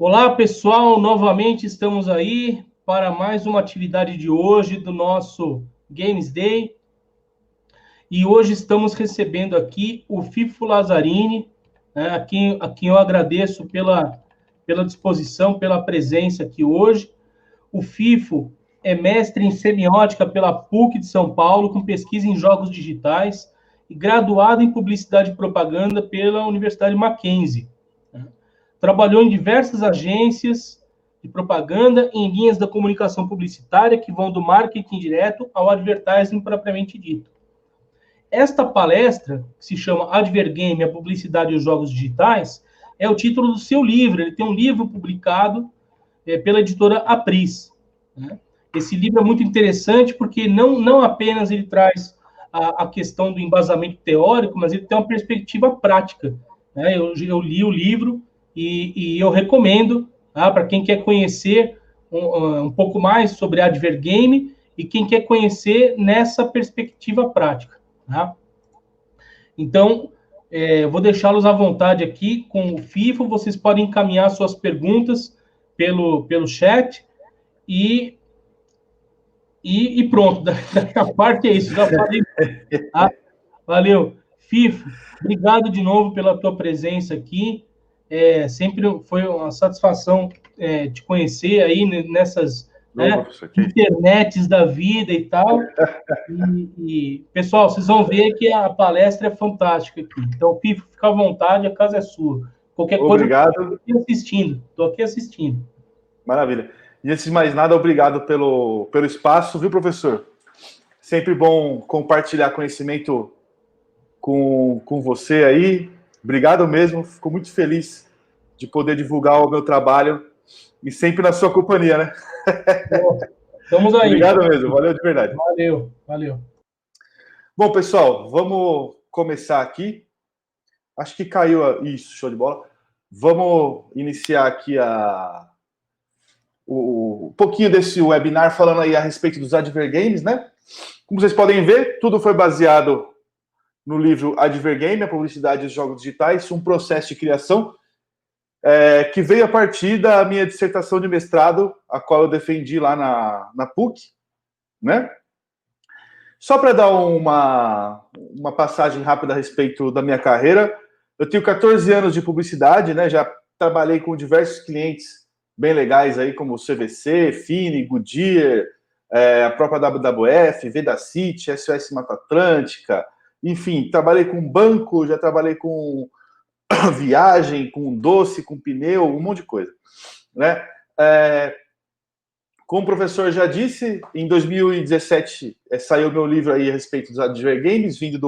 Olá, pessoal, novamente estamos aí para mais uma atividade de hoje do nosso Games Day. E hoje estamos recebendo aqui o Fifo Lazzarini, né, a quem eu agradeço pela disposição, pela presença aqui hoje. O Fifo é mestre em semiótica pela PUC de São Paulo, com pesquisa em jogos digitais, e graduado em publicidade e propaganda pela Universidade Mackenzie. Trabalhou em diversas agências de propaganda em linhas da comunicação publicitária que vão do marketing direto ao advertising propriamente dito. Esta palestra, que se chama Advergame, a publicidade e os jogos digitais, é o título do seu livro. Ele tem um livro publicado pela editora Apris. Né? Esse livro é muito interessante porque não apenas ele traz a questão do embasamento teórico, mas ele tem uma perspectiva prática. Né? Eu li o livro e eu recomendo para quem quer conhecer um pouco mais sobre Advergame e quem quer conhecer nessa perspectiva prática. Tá? Então, vou deixá-los à vontade aqui com o FIFO. Vocês podem encaminhar suas perguntas pelo chat e pronto. Da parte é isso. Já falei. Tá? Valeu. FIFO, obrigado de novo pela tua presença aqui. Sempre foi uma satisfação te conhecer aí nessas internets da vida e tal. E, pessoal, vocês vão ver que a palestra é fantástica aqui. Então, FIFO, fica à vontade, a casa é sua. Qualquer coisa, estou aqui assistindo. Maravilha. E antes de mais nada, obrigado pelo espaço, viu, professor? Sempre bom compartilhar conhecimento com você aí. Obrigado mesmo, fico muito feliz de poder divulgar o meu trabalho e sempre na sua companhia, né? Estamos aí. Obrigado mesmo, valeu de verdade. Valeu. Bom, pessoal, vamos começar aqui. Acho que caiu isso, show de bola. Vamos iniciar aqui um pouquinho desse webinar falando aí a respeito dos Advergames, né? Como vocês podem ver, tudo foi baseado no livro Advergame, a publicidade dos jogos digitais, um processo de criação que veio a partir da minha dissertação de mestrado, a qual eu defendi lá na PUC, né? Só para dar uma passagem rápida a respeito da minha carreira, eu tenho 14 anos de publicidade, né? Já trabalhei com diversos clientes bem legais aí, como CVC, Fini, Goodyear, a própria WWF, Vedacity, SOS Mata Atlântica, enfim, trabalhei com banco, já trabalhei com viagem, com doce, com pneu, um monte de coisa, né? Como o professor já disse, em 2017 saiu meu livro aí a respeito dos Advergames, vindo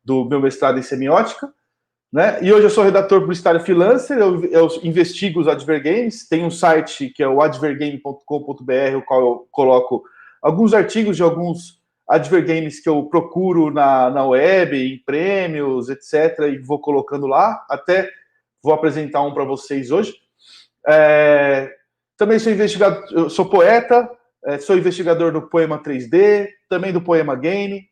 do meu mestrado em semiótica, né? E hoje eu sou redator publicitário freelancer, eu investigo os Advergames, tem um site que é o advergame.com.br, o qual eu coloco alguns artigos de alguns Advergames que eu procuro na web, em prêmios, etc., e vou colocando lá, até vou apresentar um para vocês hoje. Também sou investigador, eu sou poeta, sou investigador do Poema 3D, também do Poema Game,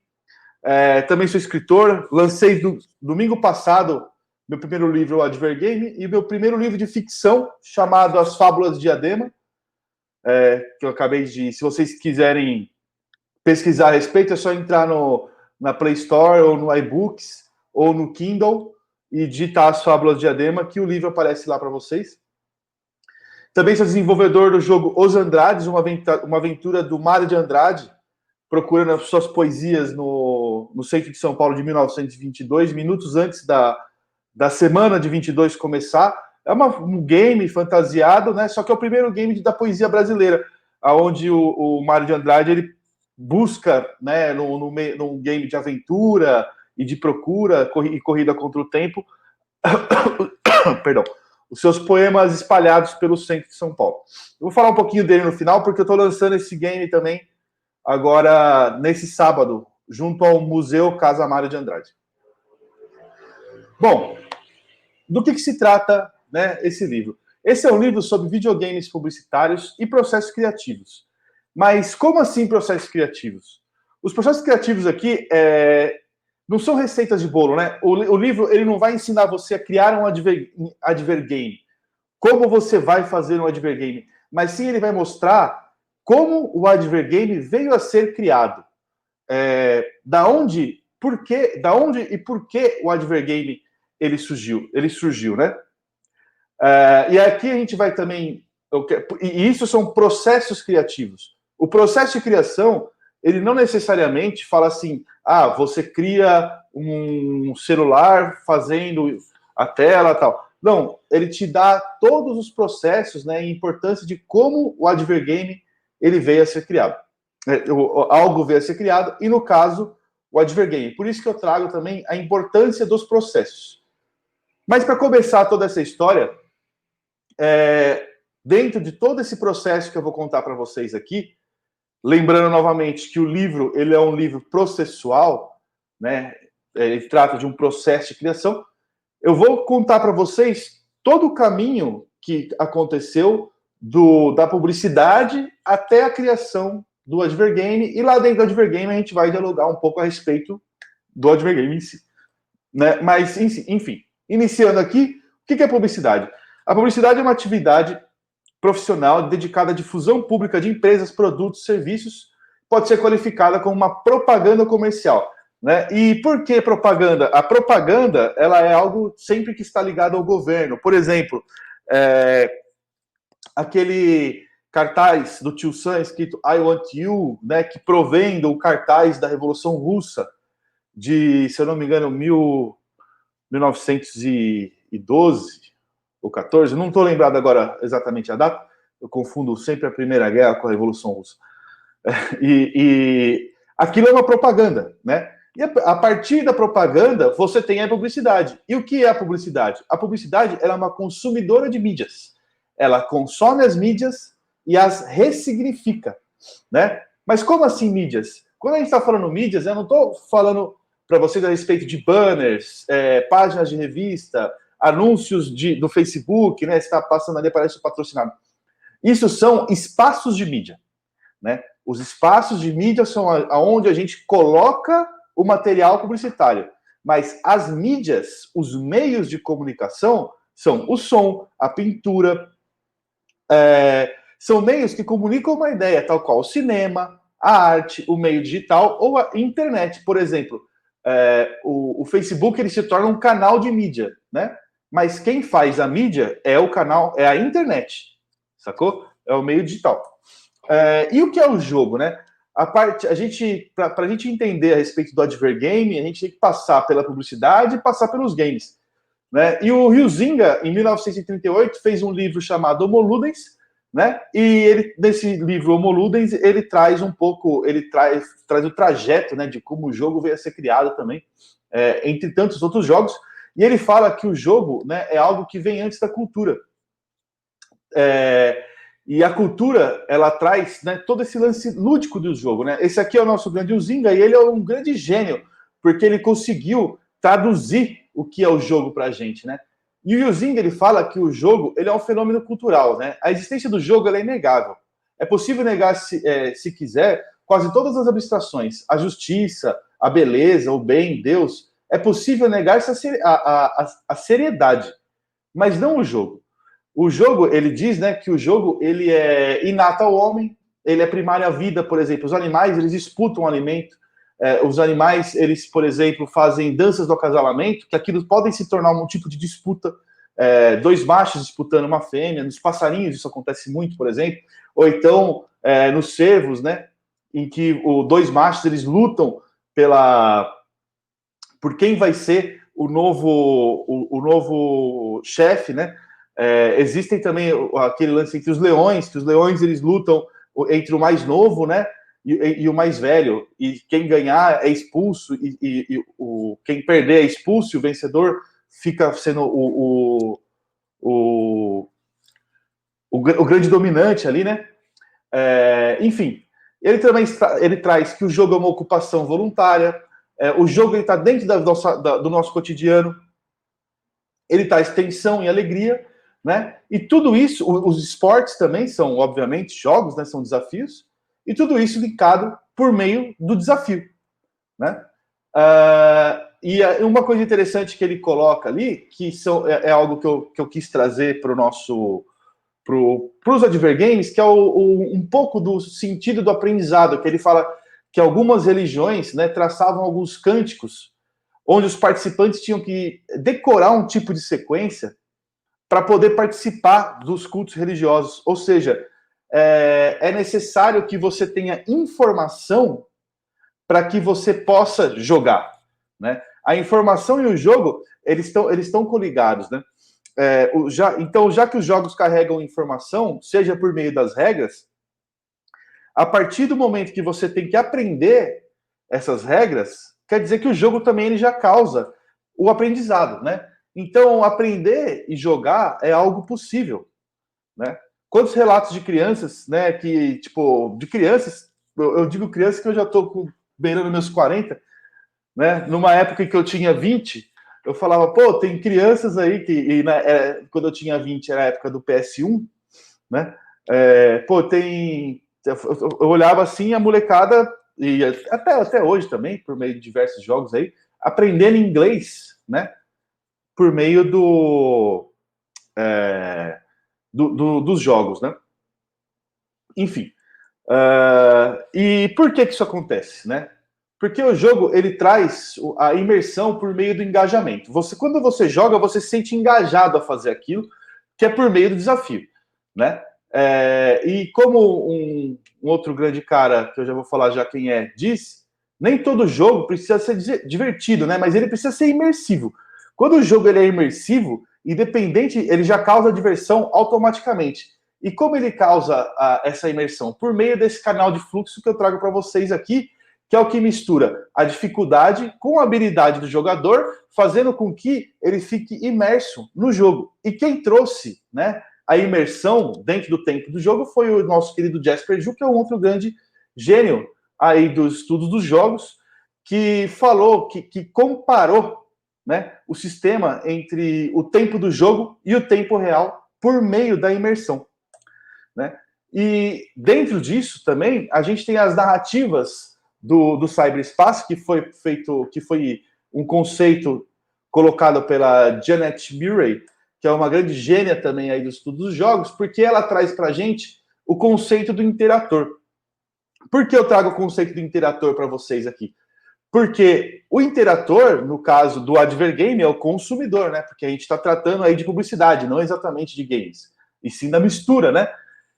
também sou escritor, lancei domingo passado meu primeiro livro, o Advergame, e meu primeiro livro de ficção, chamado As Fábulas de Diadema, que eu acabei de... Se vocês quiserem pesquisar a respeito, é só entrar na Play Store, ou no iBooks, ou no Kindle, e digitar As Fábulas de Diadema, que o livro aparece lá para vocês. Também sou desenvolvedor do jogo Os Andrades, uma aventura do Mário de Andrade, procurando as suas poesias no centro de São Paulo de 1922, minutos antes da semana de 22 começar. É um game fantasiado, né? Só que é o primeiro game da poesia brasileira, onde o Mário de Andrade ele busca, né, num game de aventura e de procura e corrida contra o tempo, perdão, os seus poemas espalhados pelo centro de São Paulo. Eu vou falar um pouquinho dele no final, porque eu estou lançando esse game também agora, nesse sábado, junto ao Museu Casa Mário de Andrade. Bom, do que se trata, né, esse livro? Esse é um livro sobre videogames publicitários e processos criativos. Mas como assim processos criativos? Os processos criativos aqui não são receitas de bolo, né? O livro ele não vai ensinar você a criar um advergame, como você vai fazer um advergame, mas sim ele vai mostrar como o advergame veio a ser criado. Da onde e por que o advergame ele surgiu, né? E aqui a gente vai também... E isso são processos criativos. O processo de criação, ele não necessariamente fala assim, você cria um celular fazendo a tela e tal. Não, ele te dá todos os processos, né, e a importância de como o advergame ele veio a ser criado. Algo veio a ser criado, e no caso, o advergame. Por isso que eu trago também a importância dos processos. Mas para começar toda essa história, dentro de todo esse processo que eu vou contar para vocês aqui, lembrando novamente que o livro ele é um livro processual, né? Ele trata de um processo de criação. Eu vou contar para vocês todo o caminho que aconteceu da publicidade até a criação do advergame, e lá dentro do advergame a gente vai dialogar um pouco a respeito do advergame em si, né? Mas, enfim, iniciando aqui, o que é publicidade? A publicidade é uma atividade profissional dedicada à difusão pública de empresas, produtos, serviços, pode ser qualificada como uma propaganda comercial, né? E por que propaganda? A propaganda, ela é algo sempre que está ligado ao governo. Por exemplo, aquele cartaz do Tio Sam escrito I Want You, né, que provém do cartaz da Revolução Russa de, se eu não me engano, 1912 ou 14, não estou lembrado agora exatamente a data, eu confundo sempre a Primeira Guerra com a Revolução Russa. E aquilo é uma propaganda, né? E a partir da propaganda, você tem a publicidade. E o que é a publicidade? A publicidade ela é uma consumidora de mídias. Ela consome as mídias e as ressignifica, né? Mas como assim mídias? Quando a gente está falando mídias, eu não estou falando para vocês a respeito de banners, páginas de revista, anúncios no Facebook, né? Você está passando ali, aparece o patrocinado. Isso são espaços de mídia, né? Os espaços de mídia são aonde a gente coloca o material publicitário. Mas as mídias, os meios de comunicação, são o som, a pintura, são meios que comunicam uma ideia, tal qual o cinema, a arte, o meio digital ou a internet. Por exemplo, o Facebook ele se torna um canal de mídia, né? Mas quem faz a mídia é o canal, é a internet, sacou? É o meio digital. E o que é o jogo, né? Para a gente entender a respeito do advergame, a gente tem que passar pela publicidade e passar pelos games, né? E o Huizinga, em 1938, fez um livro chamado Homo Ludens, né? E ele, nesse livro Homo Ludens, ele traz um pouco, ele traz o trajeto, né, de como o jogo veio a ser criado também, entre tantos outros jogos. E ele fala que o jogo, né, é algo que vem antes da cultura. E a cultura, ela traz, né, todo esse lance lúdico do jogo, né? Esse aqui é o nosso grande Huizinga, e ele é um grande gênio, porque ele conseguiu traduzir o que é o jogo para a gente, né? E o Huizinga, ele fala que o jogo ele é um fenômeno cultural, né? A existência do jogo ela é inegável. É possível negar, se quiser, quase todas as abstrações, a justiça, a beleza, o bem, Deus. É possível negar-se a seriedade, mas não o jogo. O jogo, ele diz, né, que o jogo ele é inato ao homem, ele é primário à vida, por exemplo. Os animais, eles disputam o alimento. Os animais, eles, por exemplo, fazem danças do acasalamento, que aquilo podem se tornar um tipo de disputa. Dois machos disputando uma fêmea. Nos passarinhos isso acontece muito, por exemplo. Ou então, nos cervos, né, em que dois machos, eles lutam por quem vai ser o novo chefe, né? Existem também aquele lance entre os leões, que os leões eles lutam entre o mais novo, né, e o mais velho, e quem ganhar é expulso, quem perder é expulso, e o vencedor fica sendo o grande dominante ali, né? Enfim, ele também ele traz que o jogo é uma ocupação voluntária, o jogo está dentro do nosso cotidiano, ele traz tensão e alegria, né? E tudo isso, os esportes também são, obviamente, jogos, né? São desafios, e tudo isso linkado por meio do desafio, né? uma coisa interessante que ele coloca ali, que é algo que eu quis trazer para os advergames, que é um pouco do sentido do aprendizado, que ele fala que algumas religiões, né, traçavam alguns cânticos onde os participantes tinham que decorar um tipo de sequência para poder participar dos cultos religiosos. Ou seja, é necessário que você tenha informação para que você possa jogar, né? A informação e o jogo, eles estão coligados, né? Então, já que os jogos carregam informação, seja por meio das regras, a partir do momento que você tem que aprender essas regras, quer dizer que o jogo também ele já causa o aprendizado, né? Então, aprender e jogar é algo possível, né? Quantos relatos de crianças, né, de crianças, eu digo crianças que eu já estou beirando meus 40, né? Numa época em que eu tinha 20, eu falava, pô, tem crianças aí quando eu tinha 20 era a época do PS1, né? Eu olhava assim a molecada, e até hoje também, por meio de diversos jogos aí, aprendendo inglês, né? Por meio dos jogos, né? Enfim. E por que isso acontece, né? Porque o jogo ele traz a imersão por meio do engajamento. Quando você joga, você se sente engajado a fazer aquilo, que é por meio do desafio, né? E como um outro grande cara, que eu já vou falar já quem diz, nem todo jogo precisa ser divertido, né? Mas ele precisa ser imersivo. Quando o jogo ele é imersivo, independente, ele já causa diversão automaticamente. E como ele causa essa imersão? Por meio desse canal de fluxo que eu trago para vocês aqui, que é o que mistura a dificuldade com a habilidade do jogador, fazendo com que ele fique imerso no jogo. E quem trouxe, né, a imersão dentro do tempo do jogo foi o nosso querido Jesper Juhl, que é um outro grande gênio aí dos estudos dos jogos, que falou, que comparou, né, o sistema entre o tempo do jogo e o tempo real por meio da imersão, né? E dentro disso também a gente tem as narrativas do cyberespaço, que foi um conceito colocado pela Janet Murray, que é uma grande gênia também aí do estudo dos jogos, porque ela traz para a gente o conceito do interator. Por que eu trago o conceito do interator para vocês aqui? Porque o interator, no caso do advergame, é o consumidor, né? Porque a gente está tratando aí de publicidade, não exatamente de games, e sim da mistura, né?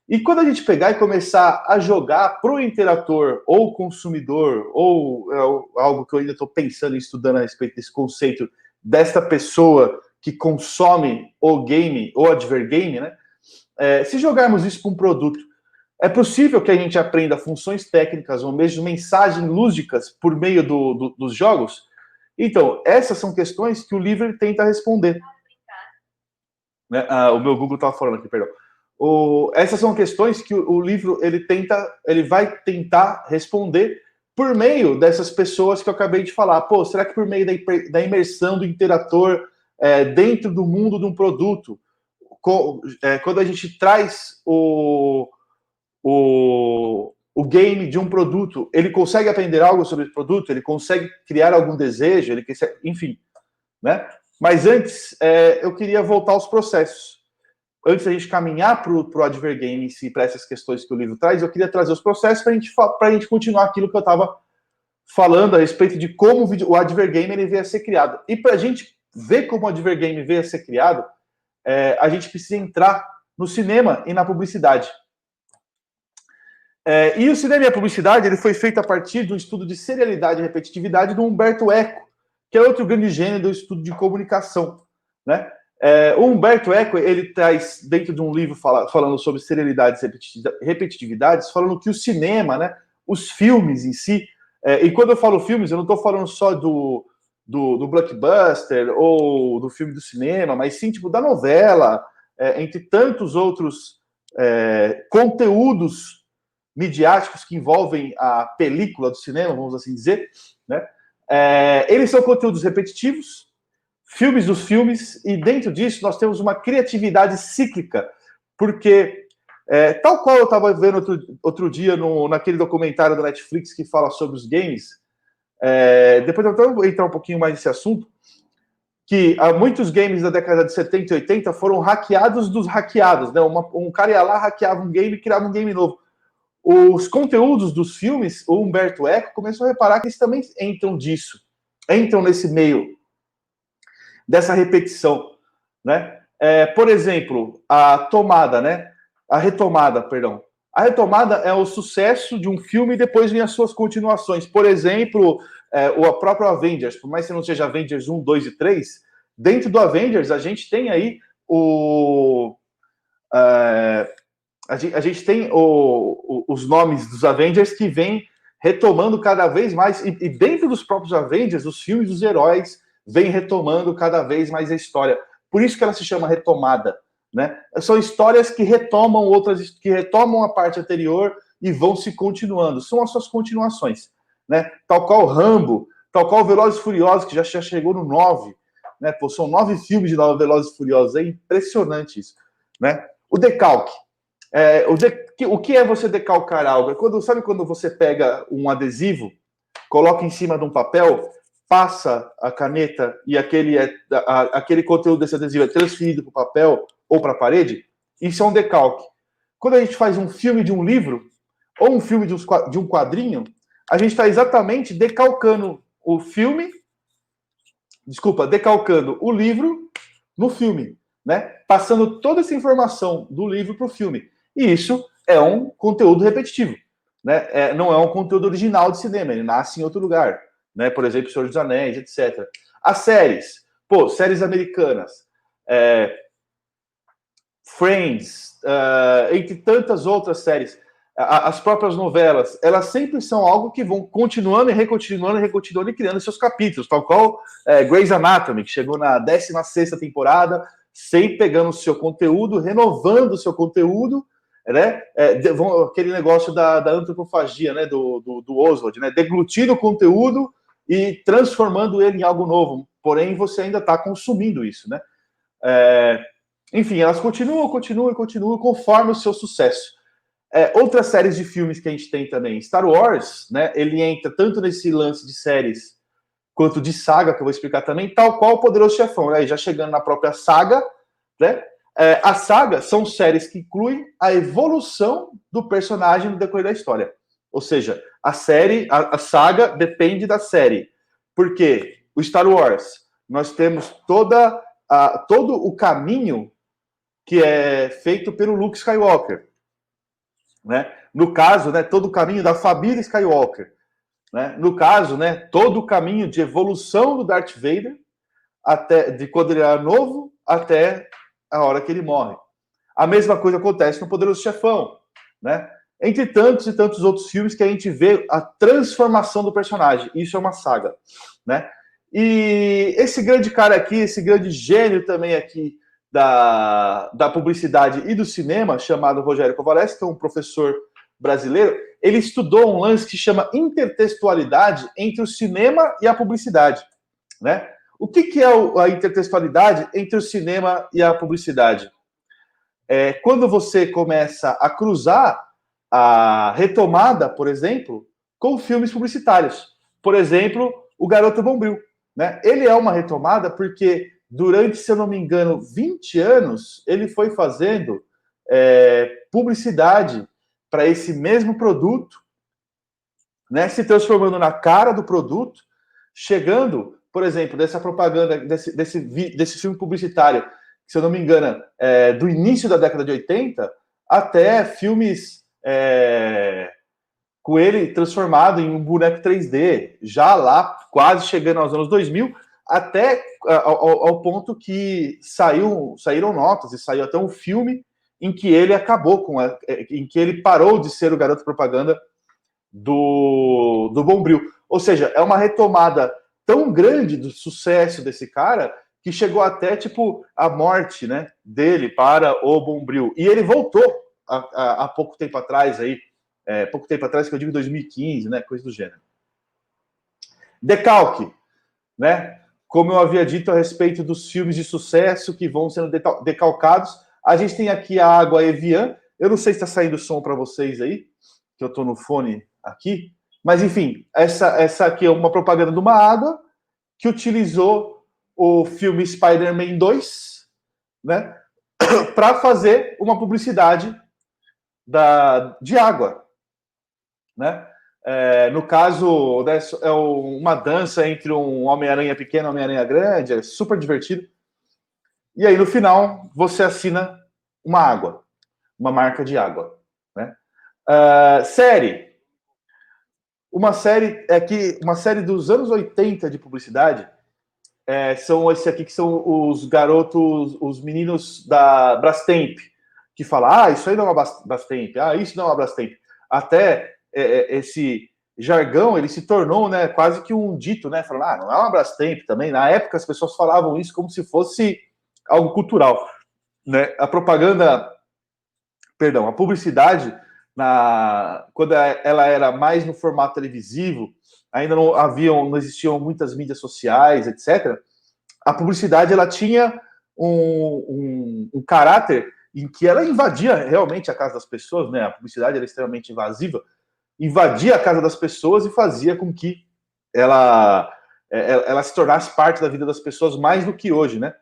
E quando a gente pegar e começar a jogar para o interator ou consumidor, ou algo que eu ainda estou pensando e estudando a respeito desse conceito, desta pessoa que consome o game, ou advergame, né? Se jogarmos isso para um produto, é possível que a gente aprenda funções técnicas ou mesmo mensagens lúdicas por meio dos jogos? Então, essas são questões que o livro tenta responder. Né? O meu Google estava falando aqui, perdão. Essas são questões que o livro ele vai tentar responder por meio dessas pessoas que eu acabei de falar. Pô, será que por meio da imersão do interator dentro do mundo de um produto, quando a gente traz o game de um produto, ele consegue aprender algo sobre o produto, ele consegue criar algum desejo, enfim, né? Mas antes, eu queria voltar aos processos. Antes da gente caminhar para o advergame em si, para essas questões que o livro traz, eu queria trazer os processos para a gente continuar aquilo que eu estava falando a respeito de como o advergame ele veio a ser criado. E para a gente ver como o advergame veio a ser criado, a gente precisa entrar no cinema e na publicidade. E o cinema e a publicidade ele foi feito a partir do estudo de serialidade e repetitividade do Umberto Eco, que é outro grande gênio do estudo de comunicação, né? O Umberto Eco, ele traz dentro de um livro falando sobre serialidades e repetitividades, falando que o cinema, né, os filmes em si, e quando eu falo filmes, eu não estou falando só do blockbuster ou do filme do cinema, mas sim tipo da novela, entre tantos outros conteúdos midiáticos que envolvem a película do cinema, vamos assim dizer, né? Eles são conteúdos repetitivos, filmes dos filmes, e dentro disso nós temos uma criatividade cíclica, porque, tal qual eu estava vendo outro dia naquele documentário da Netflix que fala sobre os games, Depois eu vou entrar um pouquinho mais nesse assunto, que muitos games da década de 70 e 80 foram hackeados dos hackeados, né? Um cara ia lá, hackeava um game e criava um game novo. Os conteúdos dos filmes, o Humberto Eco começou a reparar que eles também entram nesse meio dessa repetição, né? Por exemplo, a retomada, perdão. A retomada é o sucesso de um filme e depois vem as suas continuações. Por exemplo, o próprio Avengers, por mais que não seja Avengers 1, 2 e 3, dentro do Avengers a gente tem aí a gente tem os nomes dos Avengers que vêm retomando cada vez mais, e dentro dos próprios Avengers, os filmes dos heróis vêm retomando cada vez mais a história. Por isso que ela se chama retomada, né? São histórias que retomam a parte anterior e vão se continuando. São as suas continuações, né? Tal qual Rambo, tal qual Velozes e Furiosos, que já chegou no 9, né? Pô, são 9 filmes de Velozes e Furiosos, é impressionante isso, né? O decalque. O que é você decalcar algo? Sabe quando você pega um adesivo, coloca em cima de um papel, passa a caneta e aquele conteúdo desse adesivo é transferido para o papel ou para a parede? Isso é um decalque. Quando a gente faz um filme de um livro ou um filme de um quadrinho, a gente está exatamente decalcando decalcando o livro no filme, né? Passando toda essa informação do livro para o filme. E isso é um conteúdo repetitivo, né? Não é um conteúdo original de cinema, ele nasce em outro lugar, né? Por exemplo, Senhor dos Anéis, etc. As séries, séries americanas, Friends, entre tantas outras séries, as próprias novelas, elas sempre são algo que vão continuando e recontinuando e criando seus capítulos, tal qual Grey's Anatomy, que chegou na 16ª temporada, sempre pegando o seu conteúdo, renovando o seu conteúdo, né? Aquele negócio da antropofagia, né? do Oswald, né? Deglutindo o conteúdo e transformando ele em algo novo, porém você ainda está consumindo isso, né? Enfim, elas continuam conforme o seu sucesso. Outras séries de filmes que a gente tem também. Star Wars, né? Ele entra tanto nesse lance de séries quanto de saga, que eu vou explicar também, tal qual o Poderoso Chefão, né? Já chegando na própria saga, né? As sagas são séries que incluem a evolução do personagem no decorrer da história. Ou seja, a saga depende da série. Porque o Star Wars, nós temos todo o caminho que é feito pelo Luke Skywalker, né? No caso, né, todo o caminho da família Skywalker, né? No caso, né, todo o caminho de evolução do Darth Vader, até de quando ele era novo até a hora que ele morre. A mesma coisa acontece no Poderoso Chefão, né? Entre tantos e tantos outros filmes que a gente vê a transformação do personagem. Isso é uma saga, né? E esse grande cara aqui, esse grande gênio também aqui da publicidade e do cinema, chamado Rogério Kovaleski, que é um professor brasileiro, ele estudou um lance que chama intertextualidade entre o cinema e a publicidade, né? O que é a intertextualidade entre o cinema e a publicidade? Quando você começa a cruzar a retomada, por exemplo, com filmes publicitários. Por exemplo, O Garoto Bombril, né? Ele é uma retomada porque durante, se eu não me engano, 20 anos, ele foi fazendo publicidade para esse mesmo produto, né, se transformando na cara do produto, chegando, por exemplo, dessa propaganda, desse filme publicitário, que, se eu não me engano, do início da década de 80, até filmes com ele transformado em um boneco 3D, já lá, quase chegando aos anos 2000, até ao ponto que saíram notas e saiu até um filme em que ele em que ele parou de ser o garoto propaganda do Bombril. Ou seja, é uma retomada tão grande do sucesso desse cara que chegou até, tipo, a morte, né, dele para o Bombril. E ele voltou há pouco tempo atrás aí, pouco tempo atrás, que eu digo 2015, né, coisa do gênero. Decalque, né? Como eu havia dito a respeito dos filmes de sucesso que vão sendo decalcados, a gente tem aqui a água Evian. Eu não sei se está saindo som para vocês aí, que eu estou no fone aqui, Mas, enfim, essa aqui é uma propaganda de uma água que utilizou o filme Spider-Man 2, né, para fazer uma publicidade de água, né? No caso, né, é uma dança entre um Homem-Aranha pequeno e um Homem-Aranha grande, é super divertido. E aí, no final, você assina uma água, uma marca de água, né? Série. Uma série dos anos 80 de publicidade, são esse aqui que são os garotos, os meninos da Brastemp, que falam, isso aí não é uma Brastemp, isso não é uma Brastemp. Até esse jargão, ele se tornou, né, quase que um dito, né, falando, não é uma Brastemp também. Na época as pessoas falavam isso como se fosse algo cultural, né? A publicidade, quando ela era mais no formato televisivo, ainda não existiam muitas mídias sociais, etc. A publicidade, ela tinha um caráter em que ela invadia realmente a casa das pessoas, né? A publicidade era extremamente invasiva, invadia a casa das pessoas e fazia com que ela se tornasse parte da vida das pessoas mais do que hoje, né?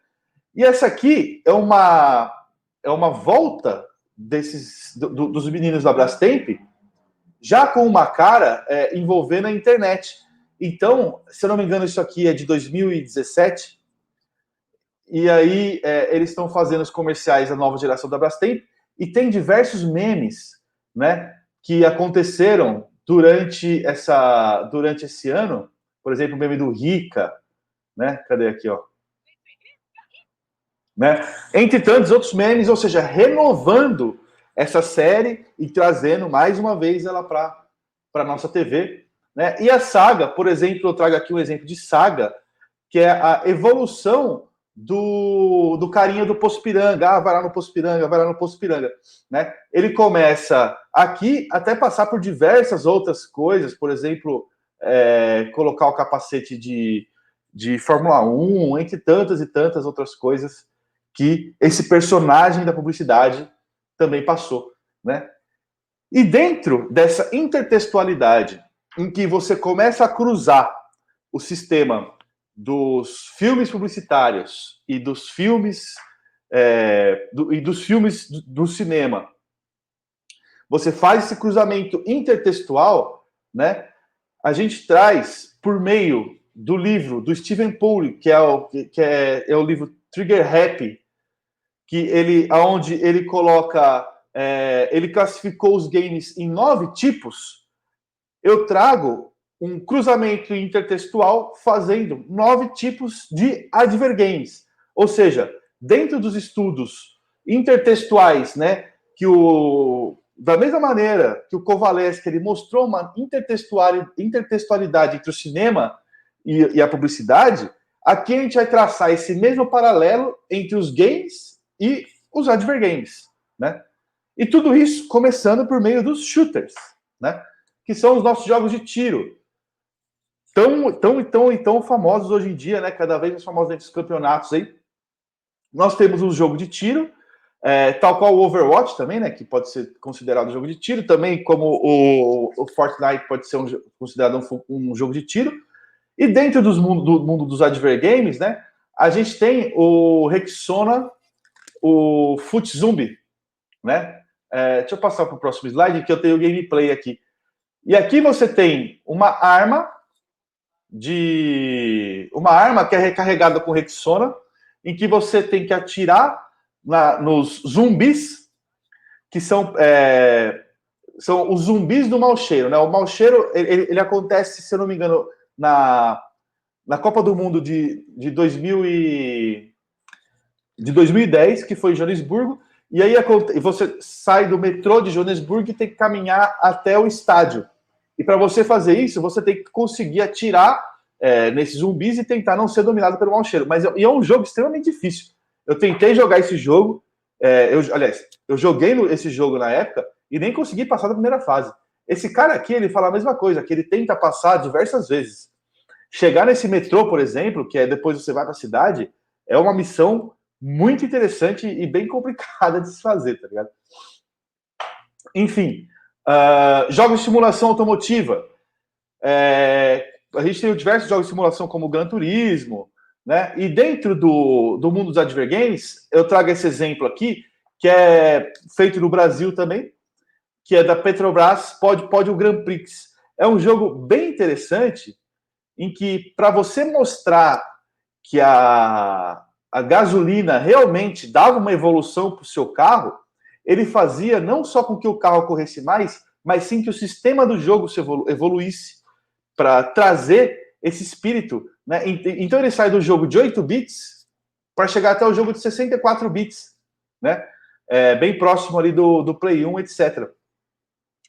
E essa aqui é uma volta dos meninos da Brastemp, já com uma cara envolvendo a internet. Então, se eu não me engano, isso aqui é de 2017, e aí eles estão fazendo os comerciais da nova geração da Brastemp, e tem diversos memes, né, que aconteceram durante esse ano. Por exemplo, o meme do Rica, né? Cadê aqui, ó? Né? Entre tantos outros memes, ou seja, renovando essa série e trazendo mais uma vez ela para a nossa TV. Né? E a Saga, por exemplo, eu trago aqui um exemplo de Saga, que é a evolução do carinha do Poço Piranga. Vai lá no Poço Piranga, vai lá no Poço Piranga. Né? Ele começa aqui até passar por diversas outras coisas, por exemplo, colocar o capacete de Fórmula 1, entre tantas e tantas outras coisas que esse personagem da publicidade também passou, né? E dentro dessa intertextualidade, em que você começa a cruzar o sistema dos filmes publicitários e dos filmes do cinema, você faz esse cruzamento intertextual, né? A gente traz, por meio do livro do Stephen Poole, que é o livro Trigger Happy, onde ele coloca, ele classificou os games em 9 tipos. Eu trago um cruzamento intertextual fazendo 9 tipos de advergames. Ou seja, dentro dos estudos intertextuais, né, da mesma maneira que o Kovaleski ele mostrou uma intertextualidade entre o cinema e a publicidade, aqui a gente vai traçar esse mesmo paralelo entre os games e os advergames, né? E tudo isso começando por meio dos shooters, né? Que são os nossos jogos de tiro, tão famosos hoje em dia, né? Cada vez mais famosos entre os campeonatos aí. Nós temos um jogo de tiro, tal qual o Overwatch também, né? Que pode ser considerado um jogo de tiro, também como o Fortnite pode ser considerado um jogo de tiro. E dentro do mundo dos advergames, né? A gente tem o Rexona, o Foot Zombie, né? Deixa eu passar para o próximo slide, que eu tenho o gameplay aqui. E aqui você tem uma arma que é recarregada com Rexona, em que você tem que atirar nos zumbis, que são os zumbis do mau cheiro, né? O mau cheiro, ele acontece, se eu não me engano, na Copa do Mundo de 2010, que foi em Joanesburgo, e aí você sai do metrô de Joanesburgo e tem que caminhar até o estádio. E para você fazer isso, você tem que conseguir atirar nesses zumbis e tentar não ser dominado pelo mau cheiro. Mas é um jogo extremamente difícil. Eu tentei jogar esse jogo, eu joguei esse jogo na época e nem consegui passar da primeira fase. Esse cara aqui, ele fala a mesma coisa, que ele tenta passar diversas vezes. Chegar nesse metrô, por exemplo, que depois você vai para a cidade, é uma missão muito interessante e bem complicada de se fazer, tá ligado? Enfim, jogos de simulação automotiva. A gente tem diversos jogos de simulação como o Gran Turismo, né? E dentro do mundo dos advergames, eu trago esse exemplo aqui, que é feito no Brasil também, que é da Petrobras, pode o Grand Prix. É um jogo bem interessante, em que, para você mostrar que a gasolina realmente dava uma evolução para o seu carro, ele fazia não só com que o carro corresse mais, mas sim que o sistema do jogo se evoluísse para trazer esse espírito, né? Então ele sai do jogo de 8 bits para chegar até o jogo de 64 bits, né? Bem próximo ali do Play 1, etc.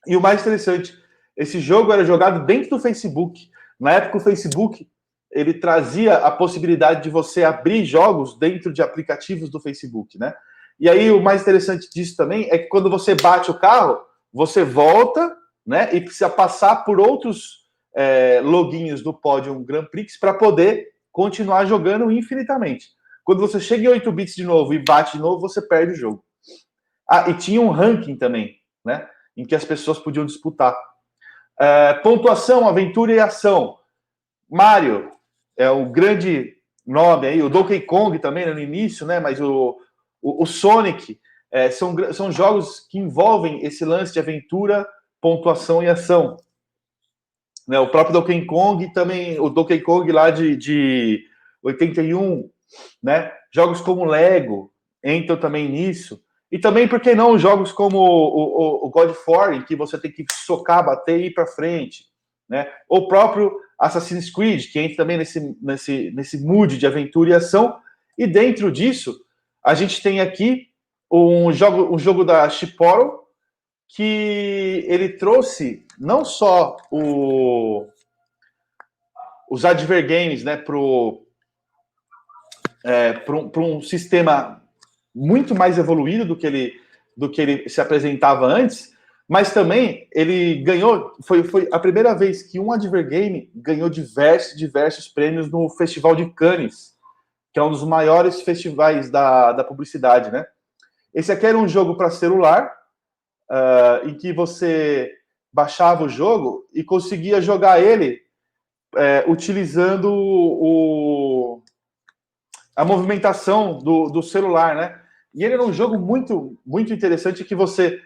E o mais interessante, esse jogo era jogado dentro do Facebook. Na época, o Facebook ele trazia a possibilidade de você abrir jogos dentro de aplicativos do Facebook, né? E aí o mais interessante disso também é que quando você bate o carro, você volta, né? E precisa passar por outros loginhos do Podium Grand Prix para poder continuar jogando infinitamente. Quando você chega em 8 bits de novo e bate de novo, você perde o jogo. Ah, e tinha um ranking também, né? Em que as pessoas podiam disputar. Pontuação, aventura e ação. Mario é o grande nome aí, o Donkey Kong também no início, né? Mas o Sonic são jogos que envolvem esse lance de aventura, pontuação e ação. Né? O próprio Donkey Kong também, o Donkey Kong lá de 81, né? Jogos como Lego entram também nisso. E também, por que não, jogos como o God of War, em que você tem que socar, bater e ir para frente, né? O próprio Assassin's Creed, que entra também nesse mood de aventura e ação. E dentro disso, a gente tem aqui um jogo da Chiporo, que ele trouxe não só os advergames, né, para um sistema muito mais evoluído do que ele se apresentava antes, mas também ele ganhou, foi a primeira vez que um advergame ganhou diversos prêmios no Festival de Cannes, que é um dos maiores festivais da publicidade, né? Esse aqui era um jogo para celular, em que você baixava o jogo e conseguia jogar ele utilizando a movimentação do celular, né? E ele era um jogo muito, muito interessante que você...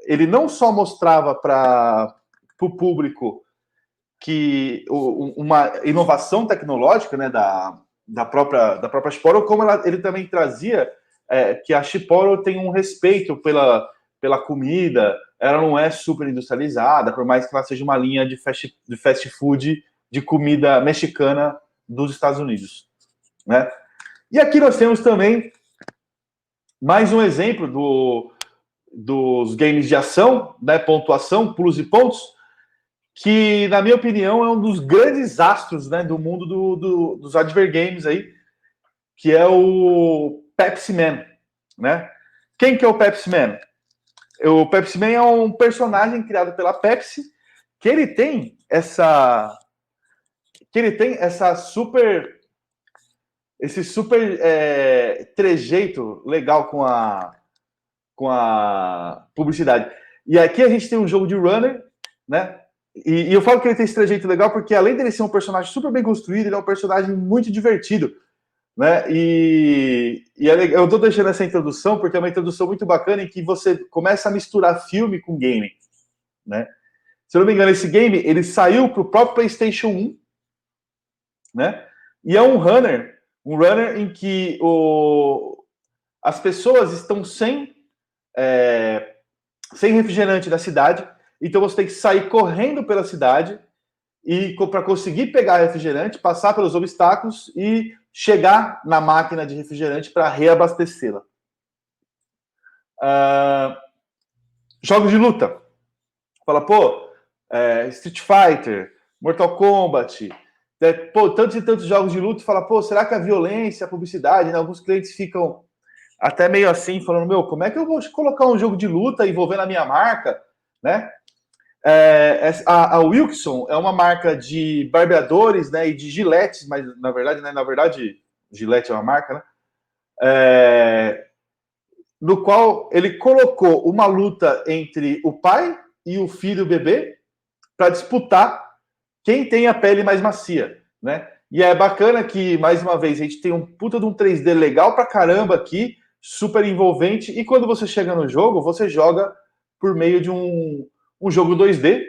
ele não só mostrava para o público que uma inovação tecnológica, né, da própria Chiporo, como ele também trazia que a Chiporo tem um respeito pela comida, ela não é super industrializada, por mais que ela seja uma linha de fast food de comida mexicana dos Estados Unidos, né? E aqui nós temos também mais um exemplo dos games de ação, né, pontuação, pulos e pontos, que, na minha opinião, é um dos grandes astros, né, do mundo dos advergames aí, que é o Pepsi Man, né? Quem que é o Pepsi Man? O Pepsi Man é um personagem criado pela Pepsi, que ele tem essa esse super trejeito legal com a publicidade. E aqui a gente tem um jogo de runner, né? E eu falo que ele tem esse trejeito legal porque, além dele ser um personagem super bem construído, ele é um personagem muito divertido, né? Eu estou deixando essa introdução porque é uma introdução muito bacana em que você começa a misturar filme com game, né? Se eu não me engano, esse game ele saiu para o próprio PlayStation 1, né? E é um runner em que as pessoas estão sem refrigerante da cidade, então você tem que sair correndo pela cidade e para conseguir pegar refrigerante, passar pelos obstáculos e chegar na máquina de refrigerante para reabastecê-la. Jogos de luta. Fala, pô, Street Fighter, Mortal Kombat, tantos e tantos jogos de luta. Fala, pô, será que a violência, a publicidade, né? Alguns clientes ficam até meio assim, falando, meu, como é que eu vou colocar um jogo de luta envolvendo a minha marca, né? A Wilson é uma marca de barbeadores, né, e de giletes, mas na verdade, né, Gillette é uma marca, né, no qual ele colocou uma luta entre o pai e o filho bebê, para disputar quem tem a pele mais macia, né? E é bacana que, mais uma vez, a gente tem um puta de um 3D legal pra caramba aqui, super envolvente, e quando você chega no jogo, você joga por meio de um jogo 2D,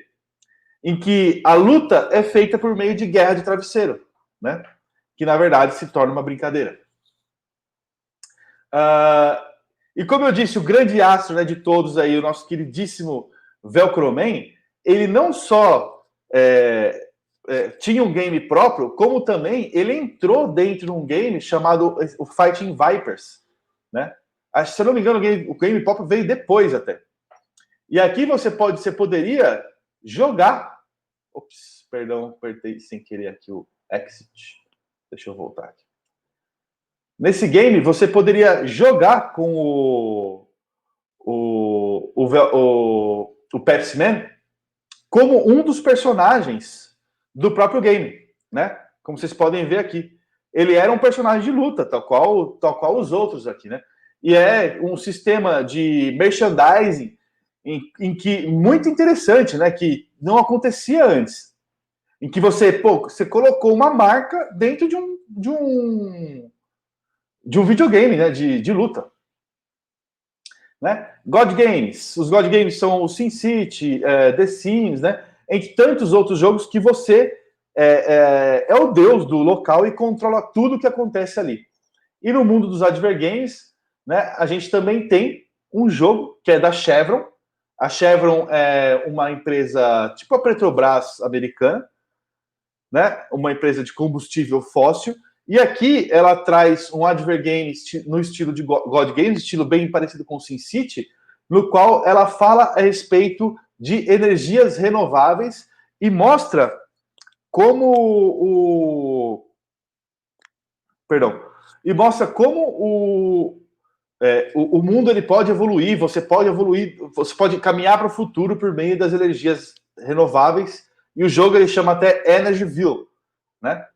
em que a luta é feita por meio de guerra de travesseiro, né? Que, na verdade, se torna uma brincadeira. E como eu disse, o grande astro, né, de todos aí, o nosso queridíssimo Velcroman, ele não só tinha um game próprio, como também ele entrou dentro de um game chamado o Fighting Vipers, né? Se eu não me engano, o game próprio veio depois até. E aqui você poderia jogar. Ops, perdão, apertei sem querer aqui o exit. Deixa eu voltar aqui. Nesse game, você poderia jogar com o Pepsi Man como um dos personagens do próprio game, né? Como vocês podem ver aqui. Ele era um personagem de luta, tal qual os outros aqui, né? E é um sistema de merchandising em que muito interessante, né? Que não acontecia antes. Em que você colocou uma marca dentro de um videogame, né? De luta. Né? God Games. Os God Games são o SimCity, The Sims, né? Entre tantos outros jogos que você é o deus do local e controla tudo que acontece ali. E no mundo dos Advergames, né, a gente também tem um jogo que é da Chevron. A Chevron é uma empresa tipo a Petrobras americana, né? Uma empresa de combustível fóssil. E aqui ela traz um Advergame no estilo de God Games, estilo bem parecido com o SimCity, no qual ela fala a respeito de energias renováveis e mostra como o mundo ele pode evoluir, você pode caminhar para o futuro por meio das energias renováveis, e o jogo ele chama até Energyville, né?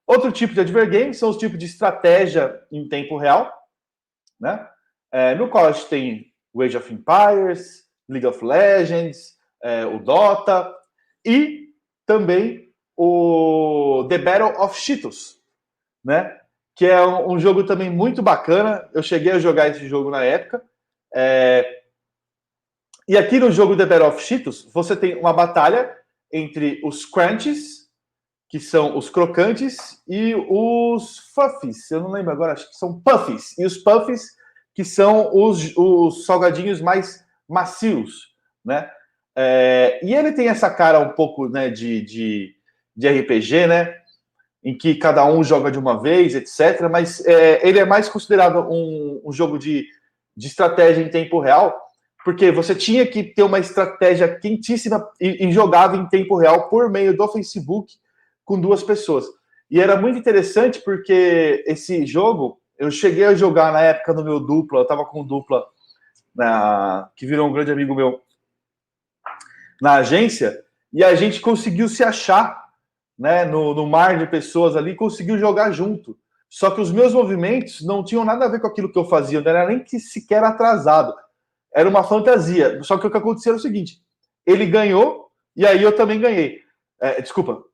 Outro tipo de Advergame são os tipos de estratégia em tempo real, né? No qual a gente tem o Age of Empires, League of Legends, o Dota e também o The Battle of Cheetos, né? Que é um jogo também muito bacana. Eu cheguei a jogar esse jogo na época. E aqui no jogo The Battle of Cheetos, você tem uma batalha entre os Crunchies, que são os crocantes, e os Fuffies. Eu não lembro agora, acho que são Puffies. E os Puffies, que são os salgadinhos mais macios, né? E ele tem essa cara um pouco, né, de RPG, né? Em que cada um joga de uma vez, etc. Mas ele é mais considerado um jogo de estratégia em tempo real, porque você tinha que ter uma estratégia quentíssima e jogava em tempo real por meio do Facebook com duas pessoas. E era muito interessante porque esse jogo, eu cheguei a jogar na época no meu dupla, eu estava com dupla que virou um grande amigo meu na agência, e a gente conseguiu se achar, né, no mar de pessoas ali, conseguiu jogar junto. Só que os meus movimentos não tinham nada a ver com aquilo que eu fazia, não era nem que sequer atrasado. Era uma fantasia. Só que o que aconteceu era o seguinte: ele ganhou e aí eu também ganhei.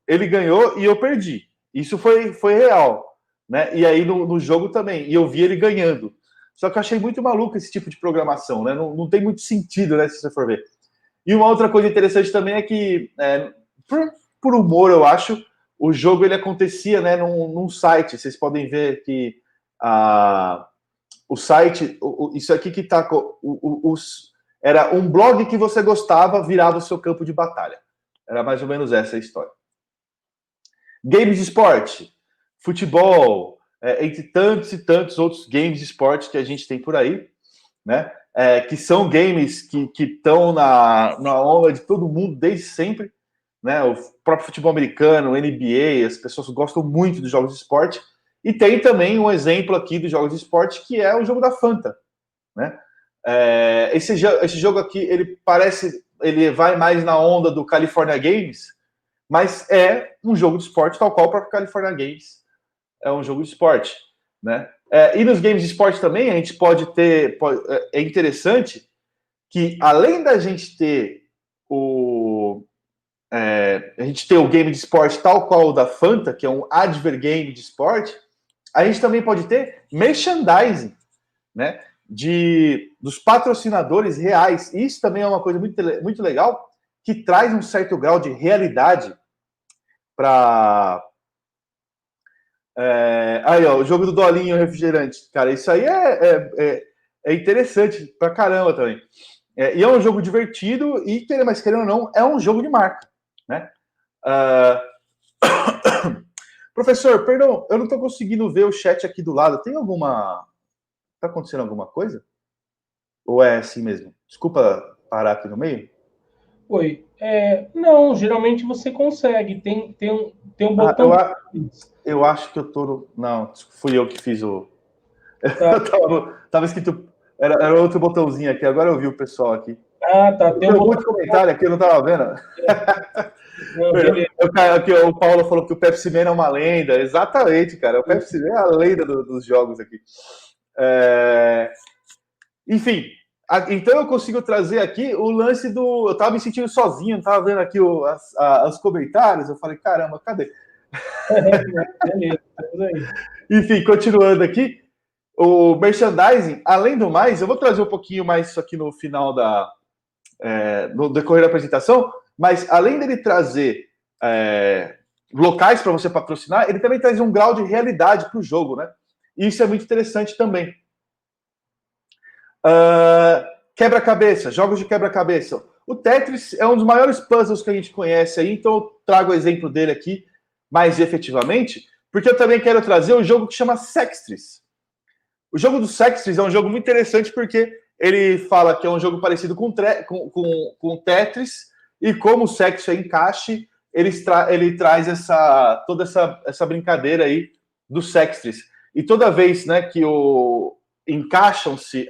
Ele ganhou e eu perdi. Isso foi real, né? E aí no jogo também. E eu vi ele ganhando. Só que eu achei muito maluco esse tipo de programação, né? Não tem muito sentido, né? Se você for ver. E uma outra coisa interessante também é que, por humor, eu acho, o jogo ele acontecia, né, num site. Vocês podem ver que o site, isso aqui que tá, era um blog que você gostava, virava o seu campo de batalha. Era mais ou menos essa a história. Games de esporte, futebol, entre tantos e tantos outros games de esporte que a gente tem por aí, né? Que são games que estão na onda de todo mundo desde sempre, né? O próprio futebol americano, o NBA, as pessoas gostam muito dos jogos de esporte. E tem também um exemplo aqui dos jogos de esporte, que é o jogo da Fanta, né? Esse jogo aqui, ele vai mais na onda do California Games, mas é um jogo de esporte tal qual o próprio California Games é um jogo de esporte, né? E nos games de esporte também a gente pode ter... É interessante que, além da gente ter a gente tem o game de esporte tal qual o da Fanta, que é um adver game de esporte, a gente também pode ter merchandising, né? Dos patrocinadores reais. Isso também é uma coisa muito, muito legal, que traz um certo grau de realidade para... aí, ó, o jogo do Dolinho refrigerante. Cara, isso aí é interessante pra caramba também. E é um jogo divertido e, querendo ou não, é um jogo de marca, né? Professor, perdão, eu não estou conseguindo ver o chat aqui do lado. Tem alguma... Tá acontecendo alguma coisa? Ou é assim mesmo? Desculpa parar aqui no meio. Oi. Não, geralmente você consegue. Tem um botão. Eu acho que eu tô... Não, fui eu que fiz o... Tá. tava escrito... Era outro botãozinho aqui. Agora eu vi o pessoal aqui. Ah, tá. Tem um monte de comentário aqui, eu não tava vendo. Não, aqui, o Paulo falou que o Pepsi Man é uma lenda. Exatamente, cara. O Pepsi Man é a lenda dos jogos aqui. Enfim, então eu consigo trazer aqui o lance do... Eu tava me sentindo sozinho, não tava vendo aqui os comentários. Eu falei, caramba, cadê? Beleza, estamos aí. Enfim, continuando aqui. O merchandising, além do mais, eu vou trazer um pouquinho mais isso aqui no final no decorrer da apresentação, mas além dele trazer locais para você patrocinar, ele também traz um grau de realidade para o jogo, né? E isso é muito interessante também. Quebra-cabeça, jogos de quebra-cabeça. O Tetris é um dos maiores puzzles que a gente conhece aí, então eu trago o exemplo dele aqui mais efetivamente, porque eu também quero trazer um jogo que chama Sextris. O jogo do Sextris é um jogo muito interessante porque ele fala que é um jogo parecido com Tetris, e como o Sextris é encaixe, ele traz toda essa brincadeira aí do Sextris. E toda vez, né, que encaixam-se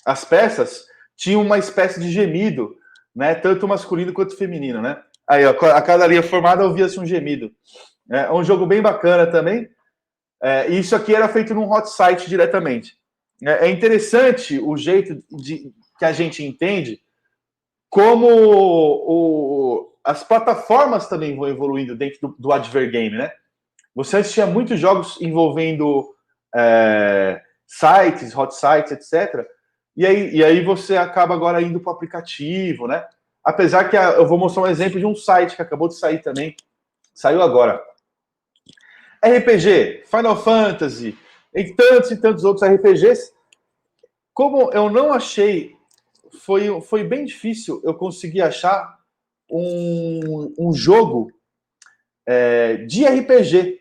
as peças, tinha uma espécie de gemido, né, tanto masculino quanto feminino, né? Aí, ó, a cada linha formada ouvia-se um gemido. É um jogo bem bacana também. Isso aqui era feito num hot site diretamente. É interessante o jeito que a gente entende como as plataformas também vão evoluindo dentro do advergame, né? Você antes tinha muitos jogos envolvendo sites, hot sites, etc. E aí você acaba agora indo para o aplicativo, né? Apesar que eu vou mostrar um exemplo de um site que acabou de sair também. Saiu agora. RPG, Final Fantasy, e tantos outros RPGs. Como eu não achei, foi bem difícil eu conseguir achar um jogo de RPG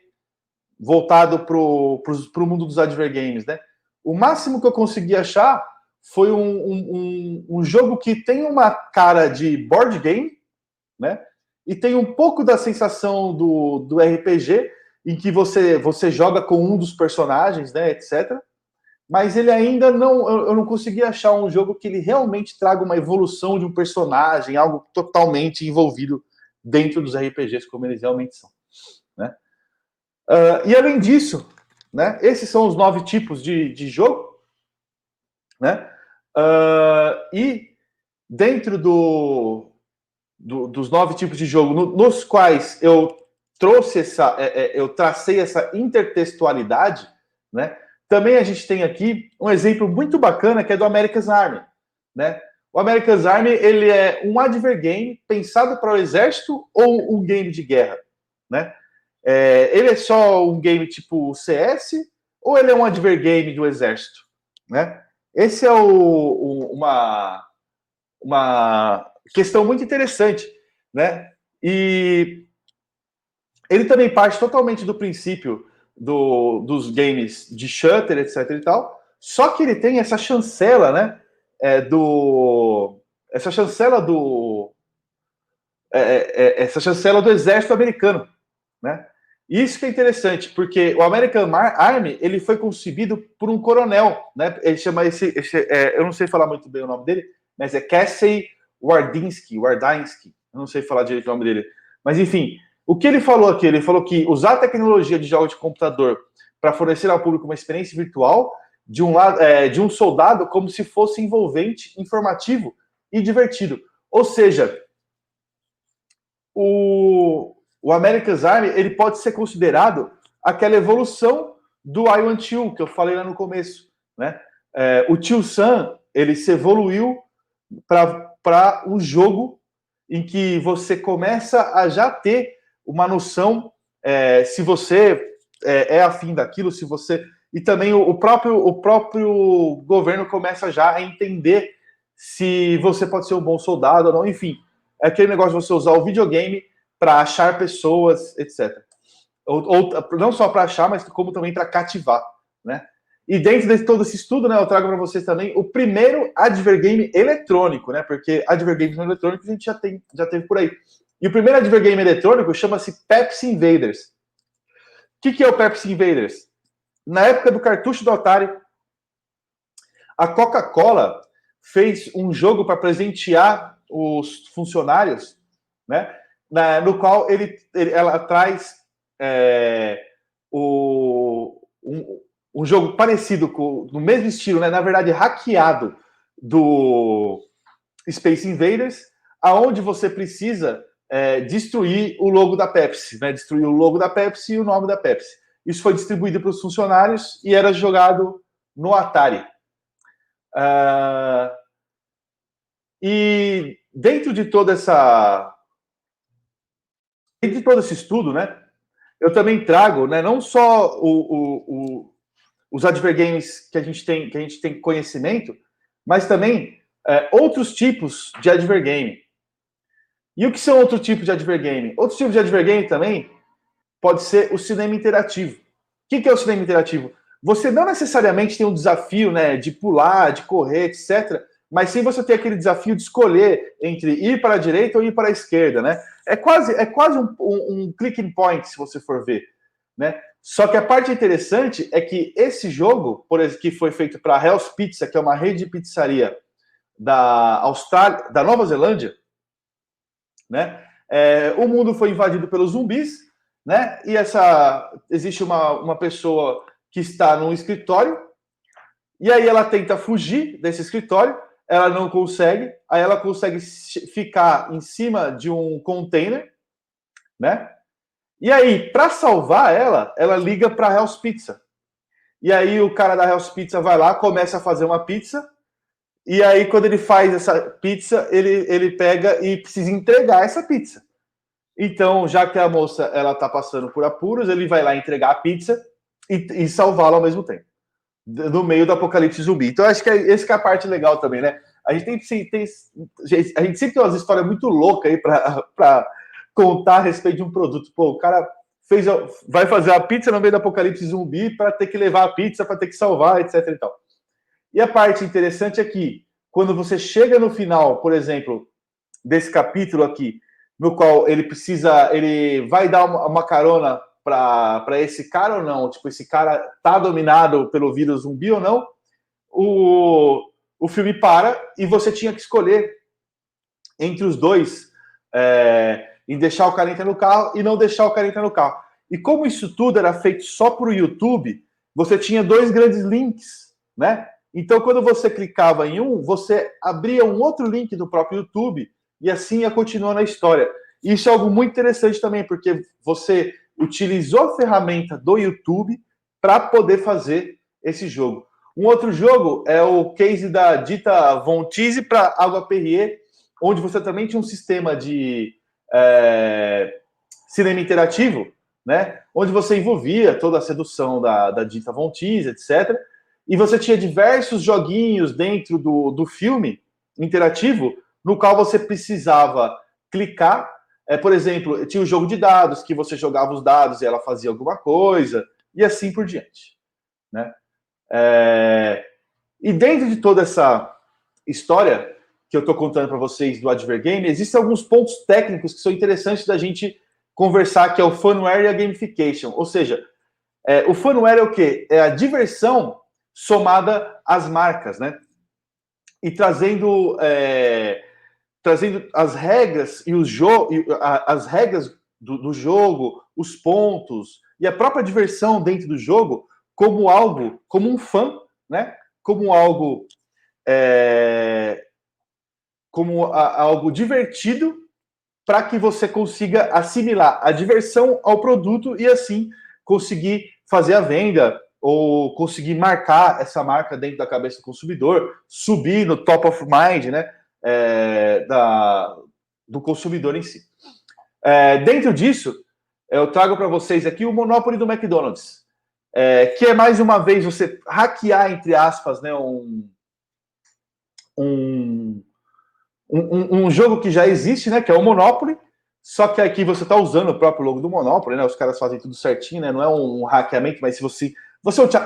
voltado para o mundo dos advergames, né? O máximo que eu consegui achar foi um jogo que tem uma cara de board game, né? E tem um pouco da sensação do RPG, em que você joga com um dos personagens, né, etc. Mas ele ainda não... Eu não consegui achar um jogo que ele realmente traga uma evolução de um personagem, algo totalmente envolvido dentro dos RPGs, como eles realmente são, né? E além disso, né, esses são os 9 tipos de jogo, né? E dentro dos 9 tipos de jogo, nos quais eu trouxe eu tracei essa intertextualidade, né? Também a gente tem aqui um exemplo muito bacana que é do America's Army, né? O America's Army, ele é um advergame pensado para o exército ou um game de guerra, né? Ele é só um game tipo CS ou ele é um advergame do exército, né? Esse é uma questão muito interessante, né? E ele também parte totalmente do princípio dos games de shooter, etc e tal, só que ele tem essa chancela, né? Essa chancela do exército americano, né? Isso que é interessante, porque o American Army ele foi concebido por um coronel, né? Ele chama eu não sei falar muito bem o nome dele, mas é Casey Wardinsky, eu não sei falar direito o nome dele, mas enfim, o que ele falou aqui? Ele falou que usar a tecnologia de jogos de computador para fornecer ao público uma experiência virtual de um soldado como se fosse envolvente, informativo e divertido. Ou seja, o America's Army ele pode ser considerado aquela evolução do I Want You, que eu falei lá no começo, né? O Tio Sam, ele se evoluiu para um jogo em que você começa a já ter uma noção se você é afim daquilo, se você... E também o próprio governo começa já a entender se você pode ser um bom soldado ou não. Enfim, é aquele negócio de você usar o videogame para achar pessoas, etc. Ou não só para achar, mas como também para cativar, né? E dentro de todo esse estudo, né, eu trago para vocês também o primeiro advergame eletrônico, né? Porque advergames eletrônicos a gente já teve por aí. E o primeiro advergame eletrônico chama-se Pepsi Invaders. O que é o Pepsi Invaders? Na época do cartucho do Atari, a Coca-Cola fez um jogo para presentear os funcionários, né? No qual ela traz um jogo parecido, no mesmo estilo, né? Na verdade, hackeado do Space Invaders, aonde você precisa destruir o logo da Pepsi, né? Destruir o logo da Pepsi e o nome da Pepsi. Isso foi distribuído para os funcionários e era jogado no Atari. E dentro de todo esse estudo, né? Eu também trago, né? Não só os advergames que a gente tem conhecimento, mas também outros tipos de advergame. E o que são outros tipos de advergame? Outros tipos de advergame também pode ser o cinema interativo. O que é o cinema interativo? Você não necessariamente tem um desafio, né, de pular, de correr, etc., mas sim você tem aquele desafio de escolher entre ir para a direita ou ir para a esquerda, né? É quase um clicking point, se você for ver, né? Só que a parte interessante é que esse jogo, por exemplo, que foi feito para a Hell's Pizza, que é uma rede de pizzaria da Austrália, da Nova Zelândia, né? O mundo foi invadido pelos zumbis, né? E existe uma pessoa que está num escritório, e aí ela tenta fugir desse escritório, ela não consegue, aí ela consegue ficar em cima de um container, né? E aí, para salvar ela liga para a Hell's Pizza. E aí o cara da Hell's Pizza vai lá, começa a fazer uma pizza, e aí quando ele faz essa pizza, ele pega e precisa entregar essa pizza. Então, já que a moça ela tá passando por apuros, ele vai lá entregar a pizza e salvá-la ao mesmo tempo, no meio do apocalipse zumbi. Então, acho que essa que é a parte legal também, né? A gente a gente sempre tem umas histórias muito loucas aí para contar a respeito de um produto. Pô, o cara vai fazer a pizza no meio do apocalipse zumbi para ter que levar a pizza, para ter que salvar, etc. e tal. E a parte interessante é que, quando você chega no final, por exemplo, desse capítulo aqui, no qual ele vai dar uma carona para esse cara ou não, tipo, esse cara tá dominado pelo vírus zumbi ou não, o filme para e você tinha que escolher entre os dois em deixar o cara entrar no carro e não deixar o cara entrar no carro. E como isso tudo era feito só para o YouTube, você tinha dois grandes links, né? Então, quando você clicava em um, você abria um outro link do próprio YouTube e assim ia continuando a história. Isso é algo muito interessante também, porque você utilizou a ferramenta do YouTube para poder fazer esse jogo. Um outro jogo é o case da Dita Von Teese para Água Perrier, onde você também tinha um sistema de cinema interativo, né? Onde você envolvia toda a sedução da Dita Von Teese, etc., e você tinha diversos joguinhos dentro do filme interativo, no qual você precisava clicar. Por exemplo, tinha o jogo de dados, que você jogava os dados e ela fazia alguma coisa, e assim por diante, né? E dentro de toda essa história que eu estou contando para vocês do Advergame, existem alguns pontos técnicos que são interessantes da gente conversar, que é o funware e a gamification. Ou seja, o funware é o quê? É a diversão somada às marcas, né? E trazendo as regras e as regras do jogo, os pontos e a própria diversão dentro do jogo como algo, como um fã, né? Como algo como algo divertido para que você consiga assimilar a diversão ao produto e assim conseguir fazer a venda ou conseguir marcar essa marca dentro da cabeça do consumidor, subir no top of mind, né, do consumidor em si. Dentro disso, eu trago para vocês aqui o Monopoly do McDonald's, que é mais uma vez você hackear, entre aspas, né, um jogo que já existe, né, que é o Monopoly, só que aqui você está usando o próprio logo do Monopoly, né, os caras fazem tudo certinho, né, não é um hackeamento, mas se você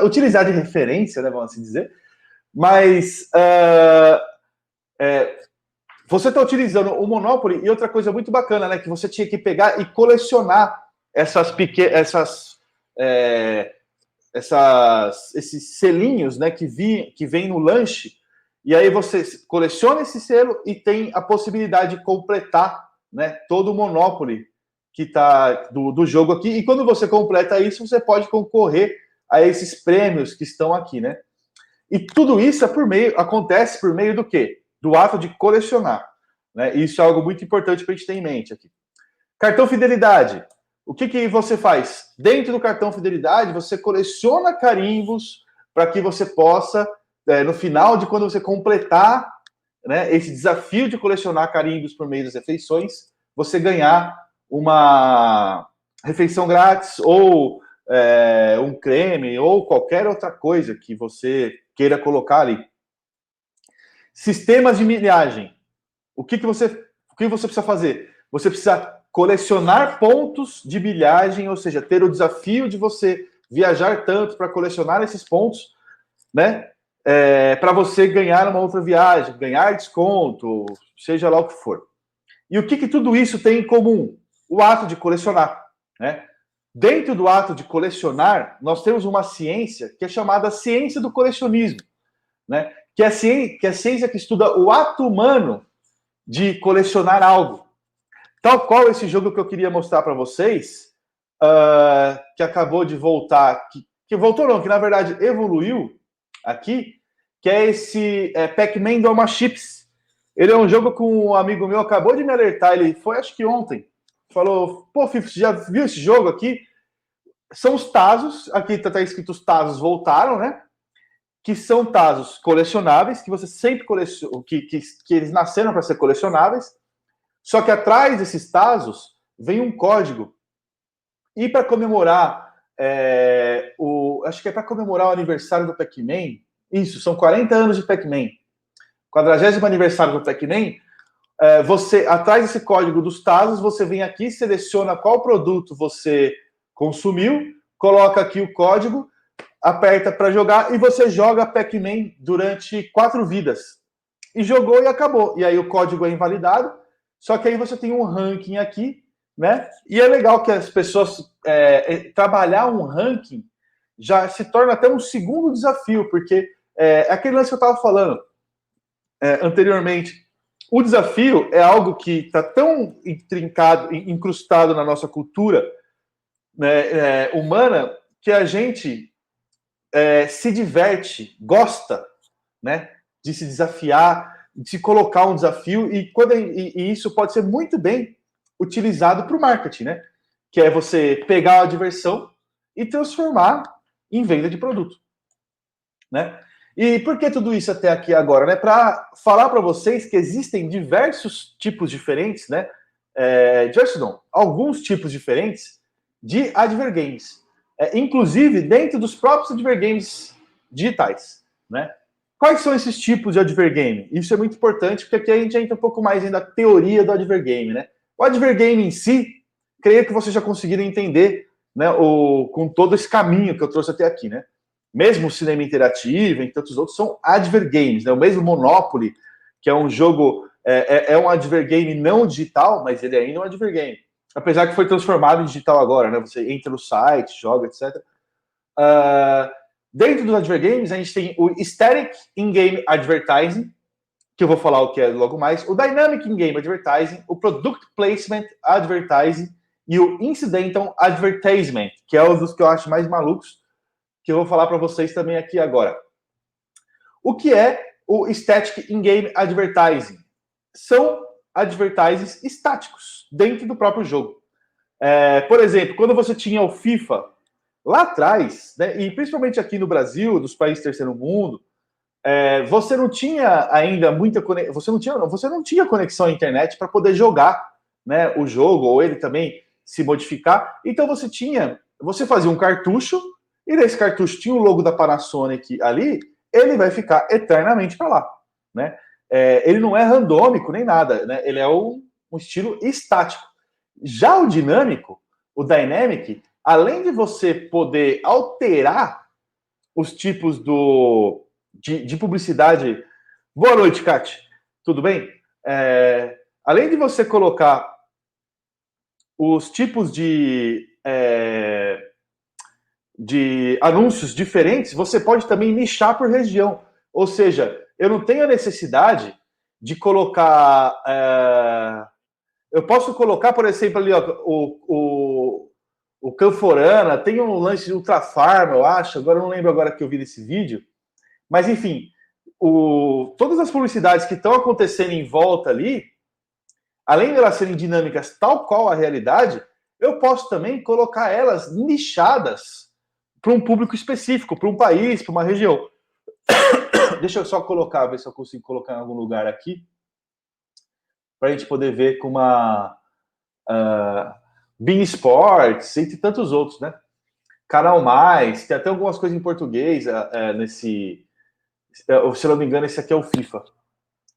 utilizar de referência, né, vamos assim dizer, mas você está utilizando o Monopoly e outra coisa muito bacana, né, que você tinha que pegar e colecionar esses selinhos, né, que vem no lanche, e aí você coleciona esse selo e tem a possibilidade de completar, né, todo o Monopoly que tá do jogo aqui, e quando você completa isso, você pode concorrer a esses prêmios que estão aqui, né? E tudo isso acontece por meio do quê? Do ato de colecionar, né? Isso é algo muito importante para a gente ter em mente aqui. Cartão Fidelidade. O que você faz? Dentro do cartão Fidelidade, você coleciona carimbos para que você possa, no final de quando você completar, né, esse desafio de colecionar carimbos por meio das refeições, você ganhar uma refeição grátis ou um creme ou qualquer outra coisa que você queira colocar ali. Sistemas de milhagem. O que você precisa fazer? Você precisa colecionar pontos de milhagem, ou seja, ter o desafio de você viajar tanto para colecionar esses pontos, né? Para você ganhar uma outra viagem, ganhar desconto, seja lá o que for. E o que tudo isso tem em comum? O ato de colecionar, né? Dentro do ato de colecionar, nós temos uma ciência que é chamada ciência do colecionismo, né? Que é a ciência que estuda o ato humano de colecionar algo. Tal qual esse jogo que eu queria mostrar para vocês, que acabou de voltar, que voltou não, que na verdade evoluiu aqui, que é esse Pac-Man Doma Chips. Ele é um jogo que um amigo meu acabou de me alertar, ele foi acho que ontem, falou, pô, Fifo, você já viu esse jogo aqui? São os Tazos, aqui tá escrito os Tazos voltaram, né? Que são Tazos colecionáveis, que você sempre coleciona, que eles nasceram para ser colecionáveis, só que atrás desses Tazos vem um código. E para comemorar, acho que é para comemorar o aniversário do Pac-Man, isso, são 40 anos de Pac-Man, 40º aniversário do Pac-Man, você, atrás desse código dos Tazos, você vem aqui, seleciona qual produto você consumiu, coloca aqui o código, aperta para jogar e você joga Pac-Man durante 4 vidas. E jogou e acabou. E aí o código é invalidado, só que aí você tem um ranking aqui, né? E é legal que as pessoas trabalhar um ranking já se torna até um segundo desafio, porque aquele lance que eu estava falando anteriormente. O desafio é algo que está tão intrincado, incrustado na nossa cultura, né, humana, que a gente se diverte, gosta, né, de se desafiar, de se colocar um desafio, e isso pode ser muito bem utilizado para o marketing, né? Que é você pegar a diversão e transformar em venda de produto, né? E por que tudo isso até aqui agora, né? Para falar para vocês que existem diversos tipos diferentes, né? Alguns tipos diferentes de advergames, inclusive dentro dos próprios advergames digitais, né? Quais são esses tipos de advergame? Isso é muito importante, porque aqui a gente entra um pouco mais ainda na teoria do advergame, né? O advergame em si, creio que vocês já conseguiram entender, né, com todo esse caminho que eu trouxe até aqui, né? Mesmo o cinema interativo e tantos outros são advergames, né? O mesmo Monopoly, que é um jogo, é um advergame não digital, mas ele ainda é um advergame. Apesar que foi transformado em digital agora, né? Você entra no site, joga, etc. Dentro dos advergames, a gente tem o Static In-Game Advertising, que eu vou falar o que é logo mais, o Dynamic In-Game Advertising, o Product Placement Advertising e o Incidental Advertisement, que é um dos que eu acho mais malucos, que eu vou falar para vocês também aqui agora. O que é o Static In-Game Advertising? são advertisements estáticos dentro do próprio jogo. Por exemplo, quando você tinha o FIFA lá atrás, né, e principalmente aqui no Brasil, nos países terceiro mundo, você não tinha ainda muita conexão, você não tinha conexão à internet para poder jogar, né, o jogo, ou ele também se modificar. Então você fazia um cartucho, e nesse cartucho tinha o logo da Panasonic ali, ele vai ficar eternamente para lá, né? Ele não é randômico nem nada, né? Ele é um estilo estático. Já o dinâmico, o dynamic, além de você poder alterar os tipos de publicidade. Boa noite, Kat. Tudo bem? Além de você colocar os tipos de anúncios diferentes, você pode também nichar por região. Ou seja, eu não tenho a necessidade de colocar. Eu posso colocar, por exemplo, ali ó, o Canforana, tem um lance de Ultra Farm, eu acho, agora eu não lembro agora que eu vi nesse vídeo, mas enfim, todas as publicidades que estão acontecendo em volta ali, além de elas serem dinâmicas tal qual a realidade, eu posso também colocar elas nichadas para um público específico, para um país, para uma região. Deixa eu só colocar, ver se eu consigo colocar em algum lugar aqui, para a gente poder ver com uma Bein Sports, entre tantos outros, né? Canal Mais, tem até algumas coisas em português nesse. Se eu não me engano, esse aqui é o FIFA,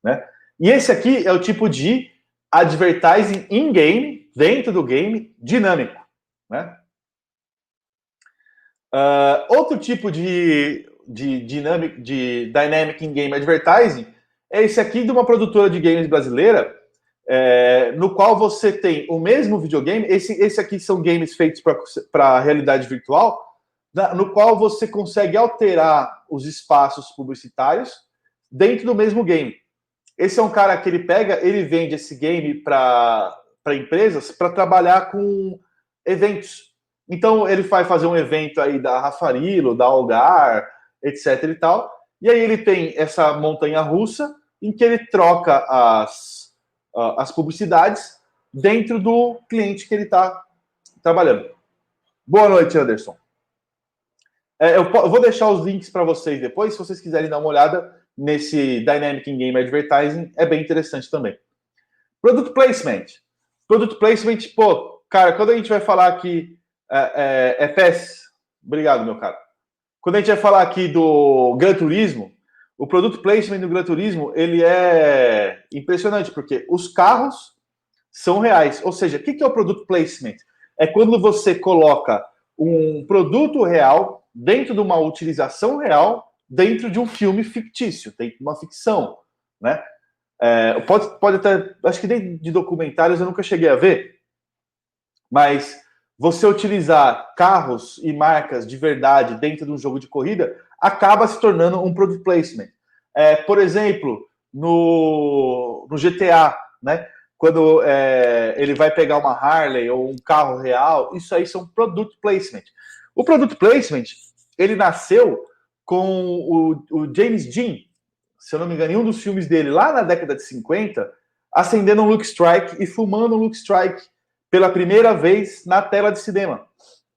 né? E esse aqui é o tipo de advertising in-game, dentro do game, dinâmico, né? Outro tipo de dynamic in-game advertising é esse aqui de uma produtora de games brasileira, no qual você tem o mesmo videogame. Esse aqui são games feitos para realidade virtual, no qual você consegue alterar os espaços publicitários dentro do mesmo game. Esse é um cara que ele vende esse game para empresas para trabalhar com eventos. Então ele vai fazer um evento aí da Rafarilo, da Algar, etc e tal. E aí ele tem essa montanha russa em que ele troca as publicidades dentro do cliente que ele está trabalhando. Boa noite, Anderson. Eu vou deixar os links para vocês depois, se vocês quiserem dar uma olhada nesse Dynamic In-Game Advertising, é bem interessante também. Product Placement. Product Placement, pô, cara, quando a gente vai falar aqui, PES, obrigado, meu cara. Quando a gente vai falar aqui do Gran Turismo, o Product Placement do Gran Turismo, ele é impressionante, porque os carros são reais. Ou seja, o que é o Product Placement? É quando você coloca um produto real dentro de uma utilização real, dentro de um filme fictício, dentro de uma ficção, né? Pode até, acho que nem de documentários eu nunca cheguei a ver, mas você utilizar carros e marcas de verdade dentro de um jogo de corrida acaba se tornando um product placement. Por exemplo, no GTA, né? Quando ele vai pegar uma Harley ou um carro real, isso aí são product placement. O product placement, ele nasceu com o James Dean, se eu não me engano, em um dos filmes dele, lá na década de 50, acendendo um Lucky Strike e fumando um Lucky Strike pela primeira vez na tela de cinema.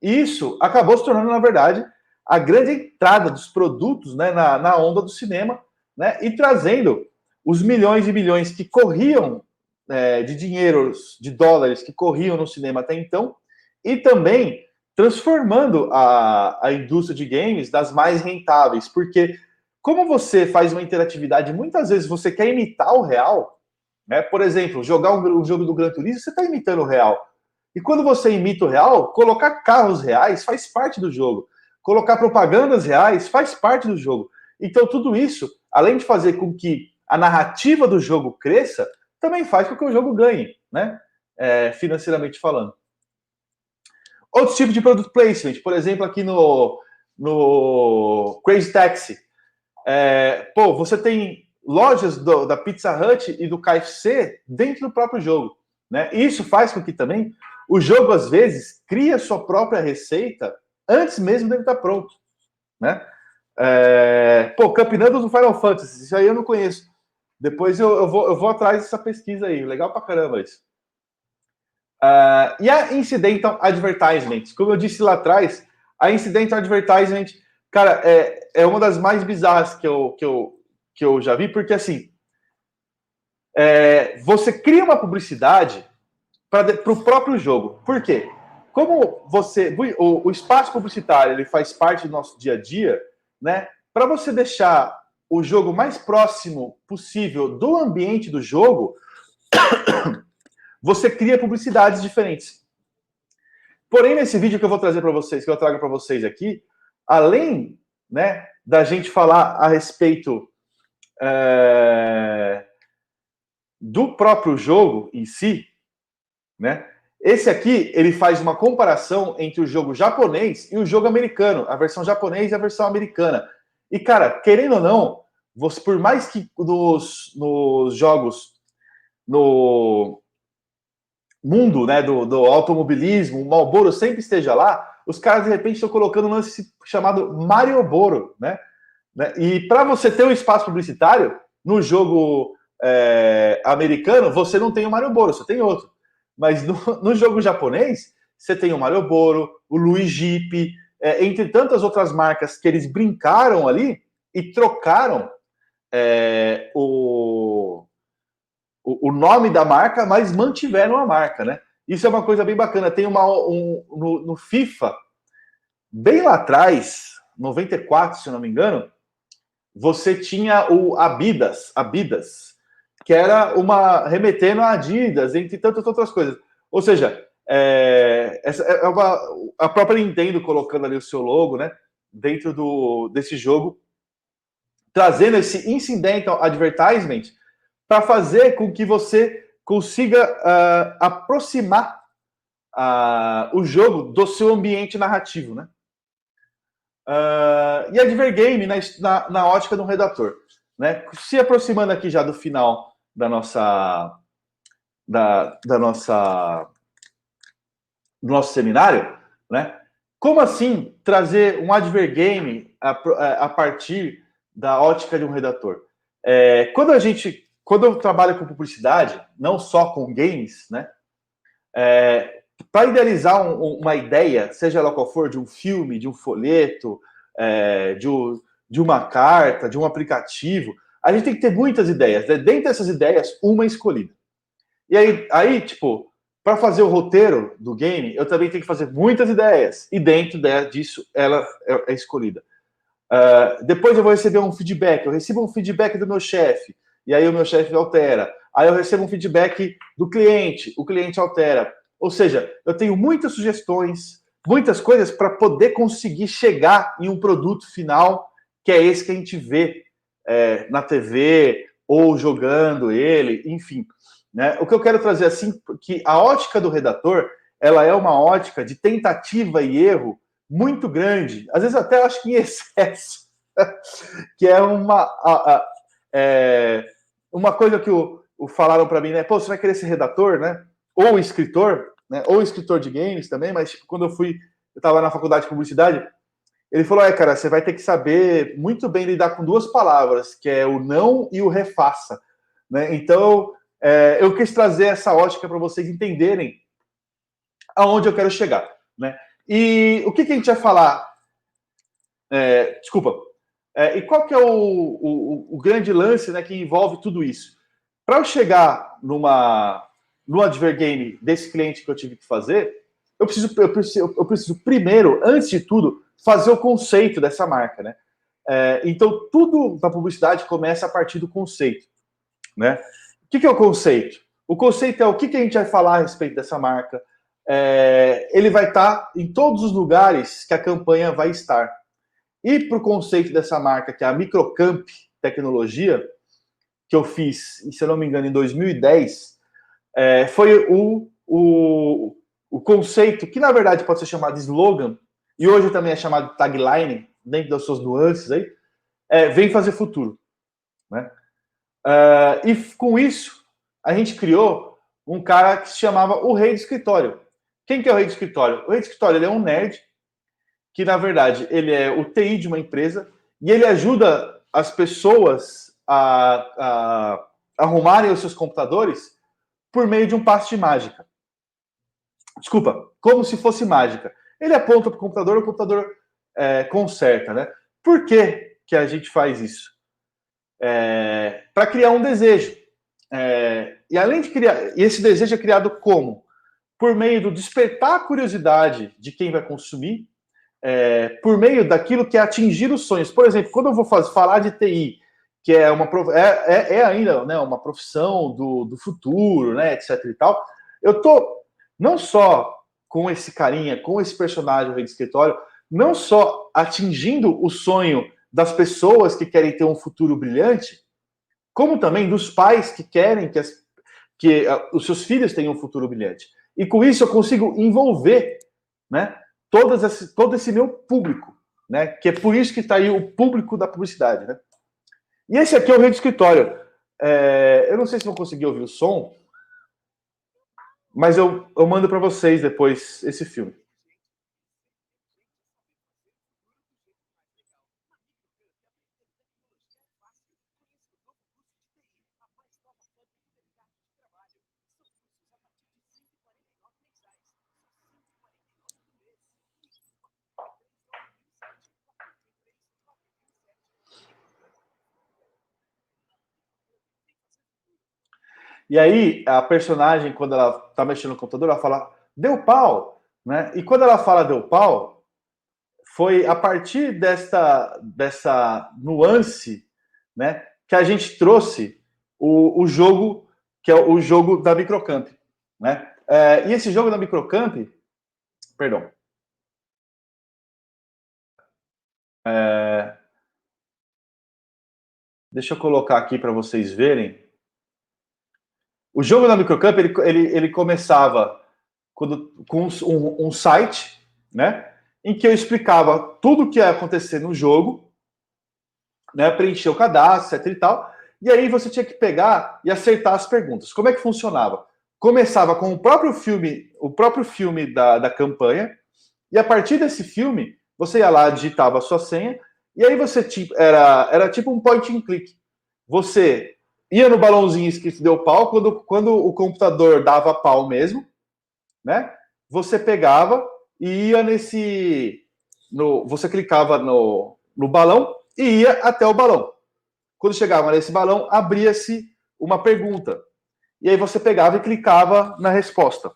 Isso acabou se tornando, na verdade, a grande entrada dos produtos, né, na onda do cinema, né, e trazendo os milhões e milhões que corriam de dinheiros, de dólares que corriam no cinema até então, e também transformando a indústria de games das mais rentáveis, porque como você faz uma interatividade, muitas vezes você quer imitar o real, né? Por exemplo, jogar um jogo do Gran Turismo, você está imitando o real. E quando você imita o real, colocar carros reais faz parte do jogo. Colocar propagandas reais faz parte do jogo. Então, tudo isso, além de fazer com que a narrativa do jogo cresça, também faz com que o jogo ganhe, né? Financeiramente falando. Outros tipos de product placement, por exemplo, aqui no Crazy Taxi. Você tem lojas da Pizza Hut e do KFC dentro do próprio jogo, né? E isso faz com que também o jogo, às vezes, crie a sua própria receita antes mesmo dele estar pronto, né? Campinando do Final Fantasy, isso aí eu não conheço. Depois eu vou atrás dessa pesquisa aí. Legal pra caramba isso. E a Incidental Advertisement? Como eu disse lá atrás, a Incidental Advertisement, cara, é uma das mais bizarras que eu já vi, porque assim, você cria uma publicidade para o próprio jogo. Por quê? Como o espaço publicitário ele faz parte do nosso dia a dia, né? Para você deixar o jogo mais próximo possível do ambiente do jogo, você cria publicidades diferentes. Porém, nesse vídeo que eu vou trazer para vocês, que eu trago para vocês aqui, além, né, da gente falar a respeito do próprio jogo em si, né? Esse aqui, ele faz uma comparação entre o jogo japonês e o jogo americano, a versão japonesa e a versão americana. E, cara, querendo ou não, você, por mais que nos jogos, no mundo, né, do automobilismo, o Marlboro sempre esteja lá, os caras, de repente, estão colocando um lance chamado Marioboro, né? E para você ter um espaço publicitário, no jogo americano, você não tem o Marioboro, você tem outro. Mas no jogo japonês, você tem o Marioboro, o Louis Jeep, entre tantas outras marcas que eles brincaram ali e trocaram o nome da marca, mas mantiveram a marca, né? Isso é uma coisa bem bacana. Tem no FIFA, bem lá atrás, 94, se eu não me engano, você tinha o Abidas, que era remetendo a Adidas, entre tantas outras coisas. Ou seja, a própria Nintendo colocando ali o seu logo, né, dentro desse jogo, trazendo esse incidental advertisement para fazer com que você consiga aproximar o jogo do seu ambiente narrativo, né? E Advergame na ótica do redator, né? Se aproximando aqui já do final do nosso seminário, né? Como assim trazer um advergame a partir da ótica de um redator? Quando eu trabalho com publicidade, não só com games, né? Para idealizar uma ideia, seja ela qual for, de um filme, de um folheto, de uma carta, de um aplicativo, a gente tem que ter muitas ideias. Né? Dentre dessas ideias, uma escolhida. E aí tipo, para fazer o roteiro do game, eu também tenho que fazer muitas ideias. E dentro disso, ela é escolhida. Depois eu vou receber um feedback. Eu recebo um feedback do meu chefe. E aí o meu chefe altera. Aí eu recebo um feedback do cliente. O cliente altera. Ou seja, eu tenho muitas sugestões, muitas coisas para poder conseguir chegar em um produto final, que é esse que a gente vê na TV, ou jogando ele, enfim. Né? O que eu quero trazer assim, que a ótica do redator, ela é uma ótica de tentativa e erro muito grande, às vezes até eu acho que em excesso, que é uma coisa que falaram para mim, né? Pô, você vai querer ser redator, né? Ou escritor, né? Ou escritor de games também, mas tipo, quando eu estava na faculdade de publicidade, ele falou, cara, você vai ter que saber muito bem lidar com duas palavras, que é o não e o refaça, né? Então, eu quis trazer essa ótica para vocês entenderem aonde eu quero chegar, né? E o que a gente vai falar? Desculpa. E qual que é o grande lance, né, que envolve tudo isso? Para eu chegar no advergame desse cliente que eu tive que fazer, eu preciso primeiro, antes de tudo, fazer o conceito dessa marca, né? Então, tudo na publicidade começa a partir do conceito, né? O que é o conceito? O conceito é o que a gente vai falar a respeito dessa marca. Ele vai estar em todos os lugares que a campanha vai estar. E para o conceito dessa marca, que é a Microcamp Tecnologia, que eu fiz, se eu não me engano, em 2010, foi o conceito, que na verdade pode ser chamado de slogan, e hoje também é chamado de tagline, dentro das suas nuances aí, vem fazer futuro. Né? E com isso, a gente criou um cara que se chamava o Rei do Escritório. Quem que é o Rei do Escritório? O Rei do Escritório, ele é um nerd, que na verdade ele é o TI de uma empresa, e ele ajuda as pessoas a arrumarem os seus computadores por meio de um passe de mágica. Desculpa, como se fosse mágica. Ele aponta para o computador conserta, né? Por que a gente faz isso? Para criar um desejo. E além de criar, e esse desejo é criado como? Por meio do despertar a curiosidade de quem vai consumir, por meio daquilo que é atingir os sonhos. Por exemplo, quando eu vou falar de TI, que é ainda, né, uma profissão do futuro, né, etc e tal, eu tô não só com esse carinha, com esse personagem do escritório, não só atingindo o sonho das pessoas que querem ter um futuro brilhante, como também dos pais que querem que os seus filhos tenham um futuro brilhante. E com isso eu consigo envolver, né, todo esse meu público, né, que é por isso que está aí o público da publicidade, né? E esse aqui é o Rei do Escritório. Eu não sei se vão conseguir ouvir o som, mas eu mando para vocês depois esse filme. E aí, a personagem, quando ela tá mexendo no computador, ela fala, deu pau, né? E quando ela fala deu pau, foi a partir dessa nuance, né, que a gente trouxe o jogo, que é o jogo da Microcamp, né? E esse jogo da Microcamp, perdão, deixa eu colocar aqui para vocês verem. O jogo da Microcamp, ele começava com um site, né, em que eu explicava tudo o que ia acontecer no jogo, né, preencher o cadastro, etc e tal, e aí você tinha que pegar e acertar as perguntas. Como é que funcionava? Começava com o próprio filme da campanha, e a partir desse filme, você ia lá, digitava a sua senha, e aí você era tipo um point and click. Você ia no balãozinho escrito deu pau, quando o computador dava pau mesmo, né? Você pegava e ia você clicava no balão e ia até o balão. Quando chegava nesse balão, abria-se uma pergunta. E aí você pegava e clicava na resposta.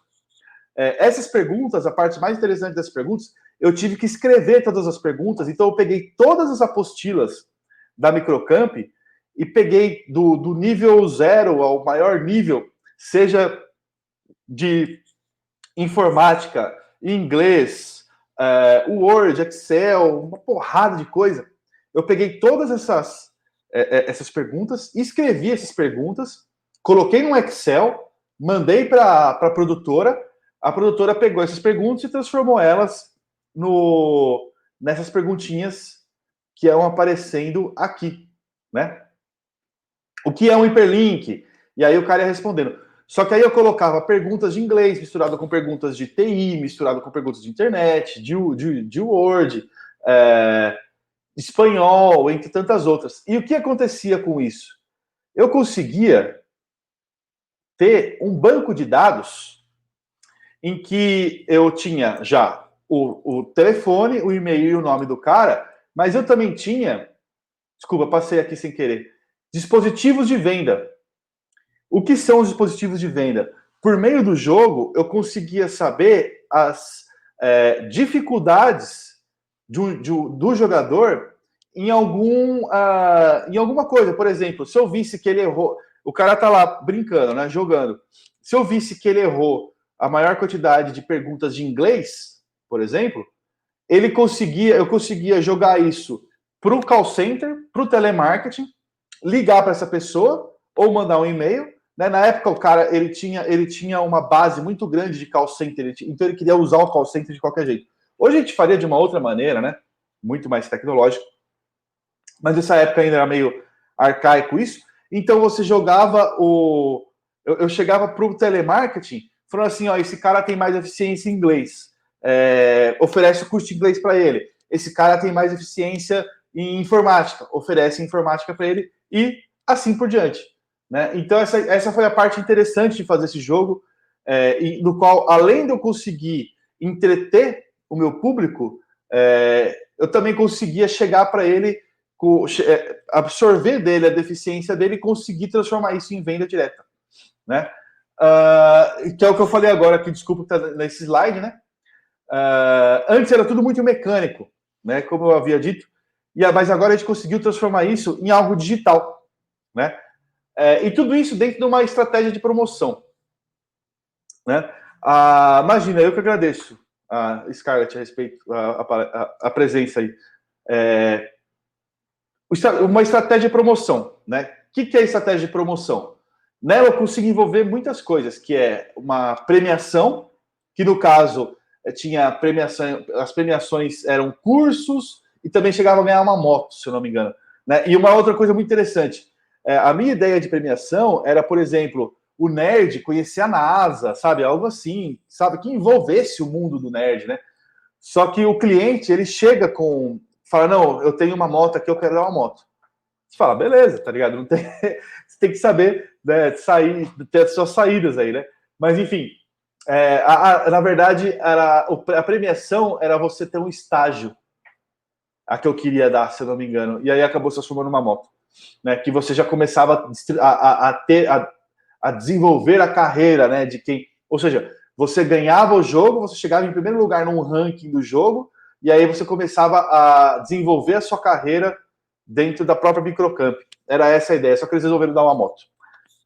Essas perguntas, a parte mais interessante das perguntas, eu tive que escrever todas as perguntas, então eu peguei todas as apostilas da Microcamp e peguei do nível 0 ao maior nível, seja de informática, inglês, Word, Excel, uma porrada de coisa. Eu peguei todas essas perguntas, escrevi essas perguntas, coloquei no Excel, mandei para a produtora pegou essas perguntas e transformou elas nessas perguntinhas que iam aparecendo aqui, né? O que é um hiperlink? E aí o cara ia respondendo. Só que aí eu colocava perguntas de inglês misturado com perguntas de TI, misturado com perguntas de internet, de Word, espanhol, entre tantas outras. E o que acontecia com isso? Eu conseguia ter um banco de dados em que eu tinha já o telefone, o e-mail e o nome do cara, mas eu também tinha, desculpa, passei aqui sem querer, dispositivos de venda. O que são os dispositivos de venda? Por meio do jogo, eu conseguia saber as dificuldades do jogador em alguma coisa. Por exemplo, se eu visse que ele errou, o cara tá lá brincando, né, jogando. Se eu visse que ele errou a maior quantidade de perguntas de inglês, por exemplo, eu conseguia jogar isso para o call center, para o telemarketing, ligar para essa pessoa ou mandar um e-mail. Né? Na época, o cara ele tinha uma base muito grande de call center, então ele queria usar o call center de qualquer jeito. Hoje a gente faria de uma outra maneira, né? Muito mais tecnológico. Mas nessa época ainda era meio arcaico isso. Então você jogava eu chegava para o telemarketing falando assim, ó, esse cara tem mais eficiência em inglês. Oferece o curso de inglês para ele. Esse cara tem mais eficiência em informática. Oferece informática para ele. E assim por diante. Né? Então, essa foi a parte interessante de fazer esse jogo, no qual, além de eu conseguir entreter o meu público, eu também conseguia chegar para ele, absorver dele a deficiência dele e conseguir transformar isso em venda direta. Né? Que é o que eu falei agora, que desculpa que está nesse slide, né? Antes era tudo muito mecânico, né? Como eu havia dito, mas agora a gente conseguiu transformar isso em algo digital, né? E tudo isso dentro de uma estratégia de promoção, né? Imagina, eu que agradeço a Scarlett a respeito a presença aí. Uma estratégia de promoção, né? O que é estratégia de promoção? Nela eu consigo envolver muitas coisas, que é uma premiação, que no caso tinha premiação, as premiações eram cursos e também chegava a ganhar uma moto, se eu não me engano. Né? E uma outra coisa muito interessante, a minha ideia de premiação era, por exemplo, o nerd conhecer a NASA, sabe? Algo assim, sabe? Que envolvesse o mundo do nerd, né? Só que o cliente, ele chega fala, não, eu tenho uma moto aqui, eu quero dar uma moto. Você fala, beleza, tá ligado? Não tem, você tem que saber, né, ter as suas saídas aí, né? Mas, enfim, na verdade, a premiação era você ter um estágio, a que eu queria dar, se eu não me engano, e aí acabou se transformando numa moto, né? Que você já começava a desenvolver a carreira, né? De quem, ou seja, você ganhava o jogo, você chegava em primeiro lugar num ranking do jogo, e aí você começava a desenvolver a sua carreira dentro da própria Microcamp. Era essa a ideia, só que eles resolveram dar uma moto.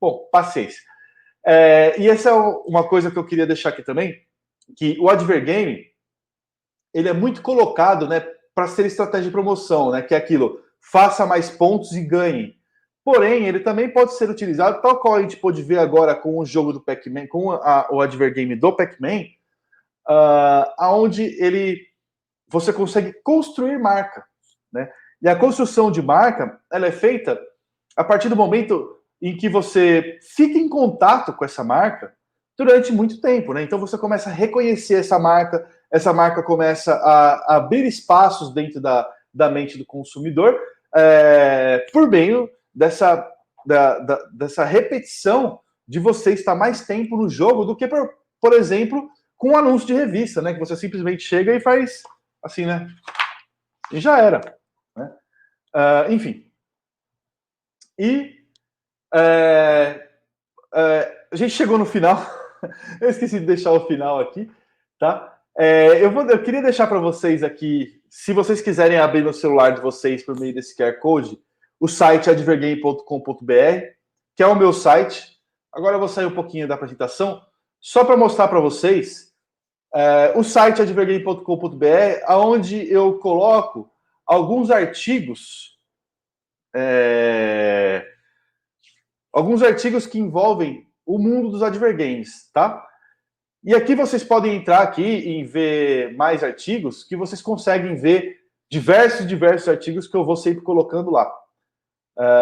Bom, paciência. E essa é uma coisa que eu queria deixar aqui também, que o Advergame, ele é muito colocado, né, para ser estratégia de promoção, né, que é aquilo, faça mais pontos e ganhe. Porém, ele também pode ser utilizado, tal qual a gente pode ver agora com o jogo do Pac-Man, com o Advergame do Pac-Man, onde você consegue construir marca, né? E a construção de marca, ela é feita a partir do momento em que você fica em contato com essa marca durante muito tempo, né? Então você começa a reconhecer essa marca começa a abrir espaços dentro da mente do consumidor, por meio dessa repetição de você estar mais tempo no jogo do que, por exemplo, com um anúncio de revista, né? Que você simplesmente chega e faz assim, né? E já era. Né? Enfim. E a gente chegou no final. Eu esqueci de deixar o final aqui, tá? Eu queria deixar para vocês aqui, se vocês quiserem abrir no celular de vocês por meio desse QR Code, o site advergame.com.br, que é o meu site. Agora eu vou sair um pouquinho da apresentação, só para mostrar para vocês o site advergame.com.br, onde eu coloco alguns artigos, que envolvem o mundo dos advergames, tá? E aqui vocês podem entrar aqui e ver mais artigos, que vocês conseguem ver diversos artigos que eu vou sempre colocando lá.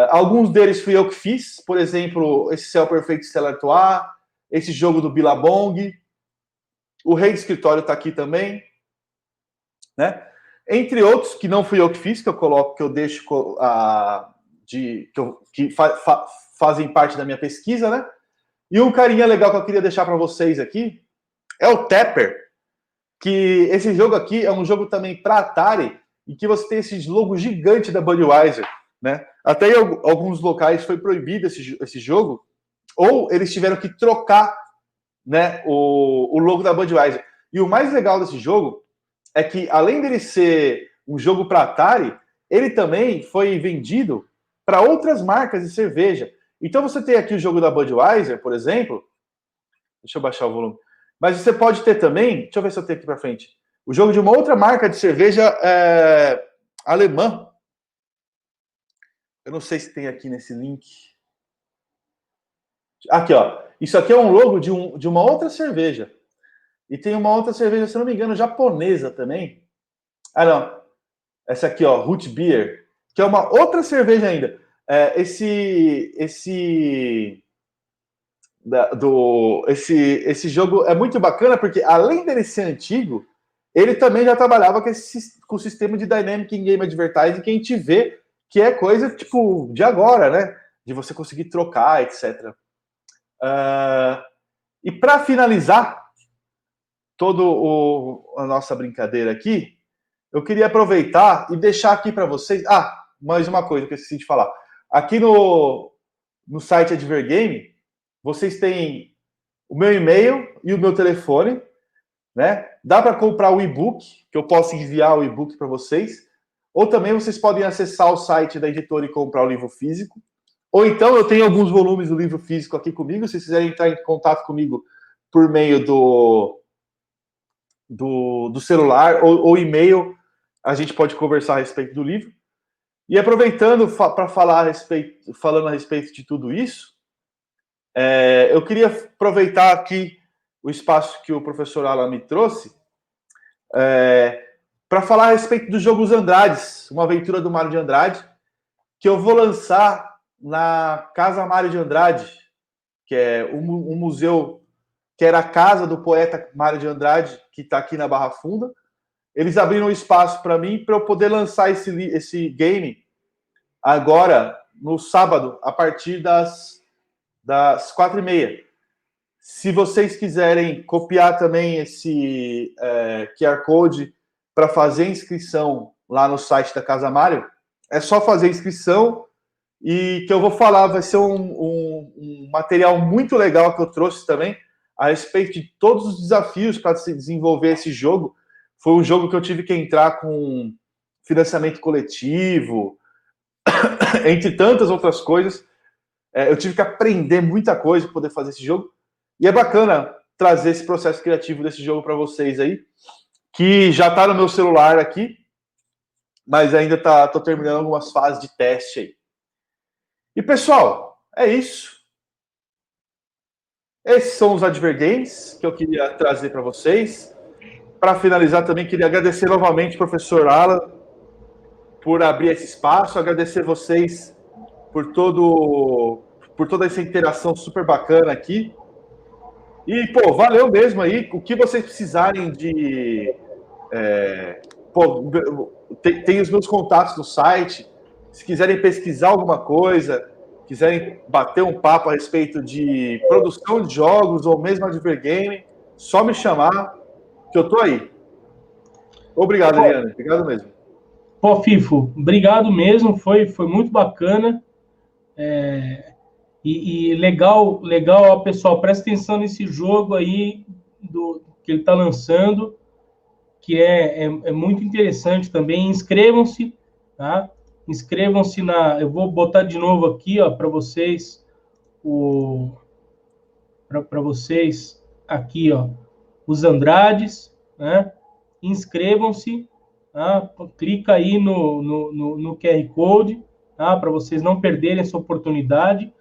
Alguns deles fui eu que fiz, por exemplo, esse Cell Perfect Stellar Toa, esse jogo do Billabong, o Rei do Escritório está aqui também, né? Entre outros que não fui eu que fiz, que eu coloco, que eu deixo que fazem parte da minha pesquisa, né? E um carinha legal que eu queria deixar para vocês aqui é o Tapper, que esse jogo aqui é um jogo também para Atari, e que você tem esse logo gigante da Budweiser, né? Até em alguns locais foi proibido esse jogo, ou eles tiveram que trocar, né, o logo da Budweiser. E o mais legal desse jogo é que, além dele ser um jogo para Atari, ele também foi vendido para outras marcas de cerveja. Então você tem aqui o jogo da Budweiser, por exemplo. Deixa eu baixar o volume. Mas você pode ter também, deixa eu ver se eu tenho aqui para frente, o jogo de uma outra marca de cerveja alemã. Eu não sei se tem aqui nesse link. Aqui, ó. Isso aqui é um logo de uma outra cerveja. E tem uma outra cerveja, se não me engano, japonesa também. Ah, não. Essa aqui, ó, Root Beer, que é uma outra cerveja ainda. Esse jogo é muito bacana porque, além dele ser antigo, ele também já trabalhava com o sistema de Dynamic In-Game Advertising, que a gente vê que é coisa, tipo, de agora, né? de você conseguir trocar, etc. E para finalizar toda a nossa brincadeira aqui, eu queria aproveitar e deixar aqui para vocês... mais uma coisa que eu esqueci de falar. Aqui no site Advergame, vocês têm o meu e-mail e o meu telefone, né? Dá para comprar o e-book, que eu posso enviar o e-book para vocês, ou também vocês podem acessar o site da editora e comprar o livro físico, ou então eu tenho alguns volumes do livro físico aqui comigo, se vocês quiserem entrar em contato comigo por meio do celular ou e-mail, a gente pode conversar a respeito do livro. E aproveitando para falando a respeito de tudo isso, eu queria aproveitar aqui o espaço que o professor Alan me trouxe para falar a respeito dos Jogos Andrades, uma aventura do Mário de Andrade, que eu vou lançar na Casa Mário de Andrade, que é um museu que era a casa do poeta Mário de Andrade, que está aqui na Barra Funda. Eles abriram um espaço para mim para eu poder lançar esse game agora, no sábado, a partir das 4h30. Se vocês quiserem copiar também esse QR Code para fazer inscrição lá no site da Casa Mário, é só fazer inscrição e que eu vou falar, vai ser um material muito legal que eu trouxe também a respeito de todos os desafios para se desenvolver esse jogo. Foi um jogo que eu tive que entrar com financiamento coletivo, entre tantas outras coisas. Eu tive que aprender muita coisa para poder fazer esse jogo. E é bacana trazer esse processo criativo desse jogo para vocês aí, que já está no meu celular aqui, mas ainda estou terminando algumas fases de teste aí. E, pessoal, é isso. Esses são os Advergames que eu queria trazer para vocês. Para finalizar, também queria agradecer novamente ao professor Alan por abrir esse espaço, agradecer vocês por toda essa interação super bacana aqui. E, valeu mesmo aí. O que vocês precisarem de... tem os meus contatos no site. Se quiserem pesquisar alguma coisa, quiserem bater um papo a respeito de produção de jogos ou mesmo Advergame, só me chamar que eu tô aí. Obrigado, Eliane. Obrigado mesmo. Fifo, obrigado mesmo. Foi muito bacana. E legal, pessoal, presta atenção nesse jogo aí que ele está lançando, que é muito interessante também. Inscrevam-se, tá? Inscrevam-se eu vou botar de novo aqui, ó, para vocês, para vocês aqui, ó, os Andrades, né? Inscrevam-se, tá? Clica aí no QR Code, tá? Para vocês não perderem essa oportunidade,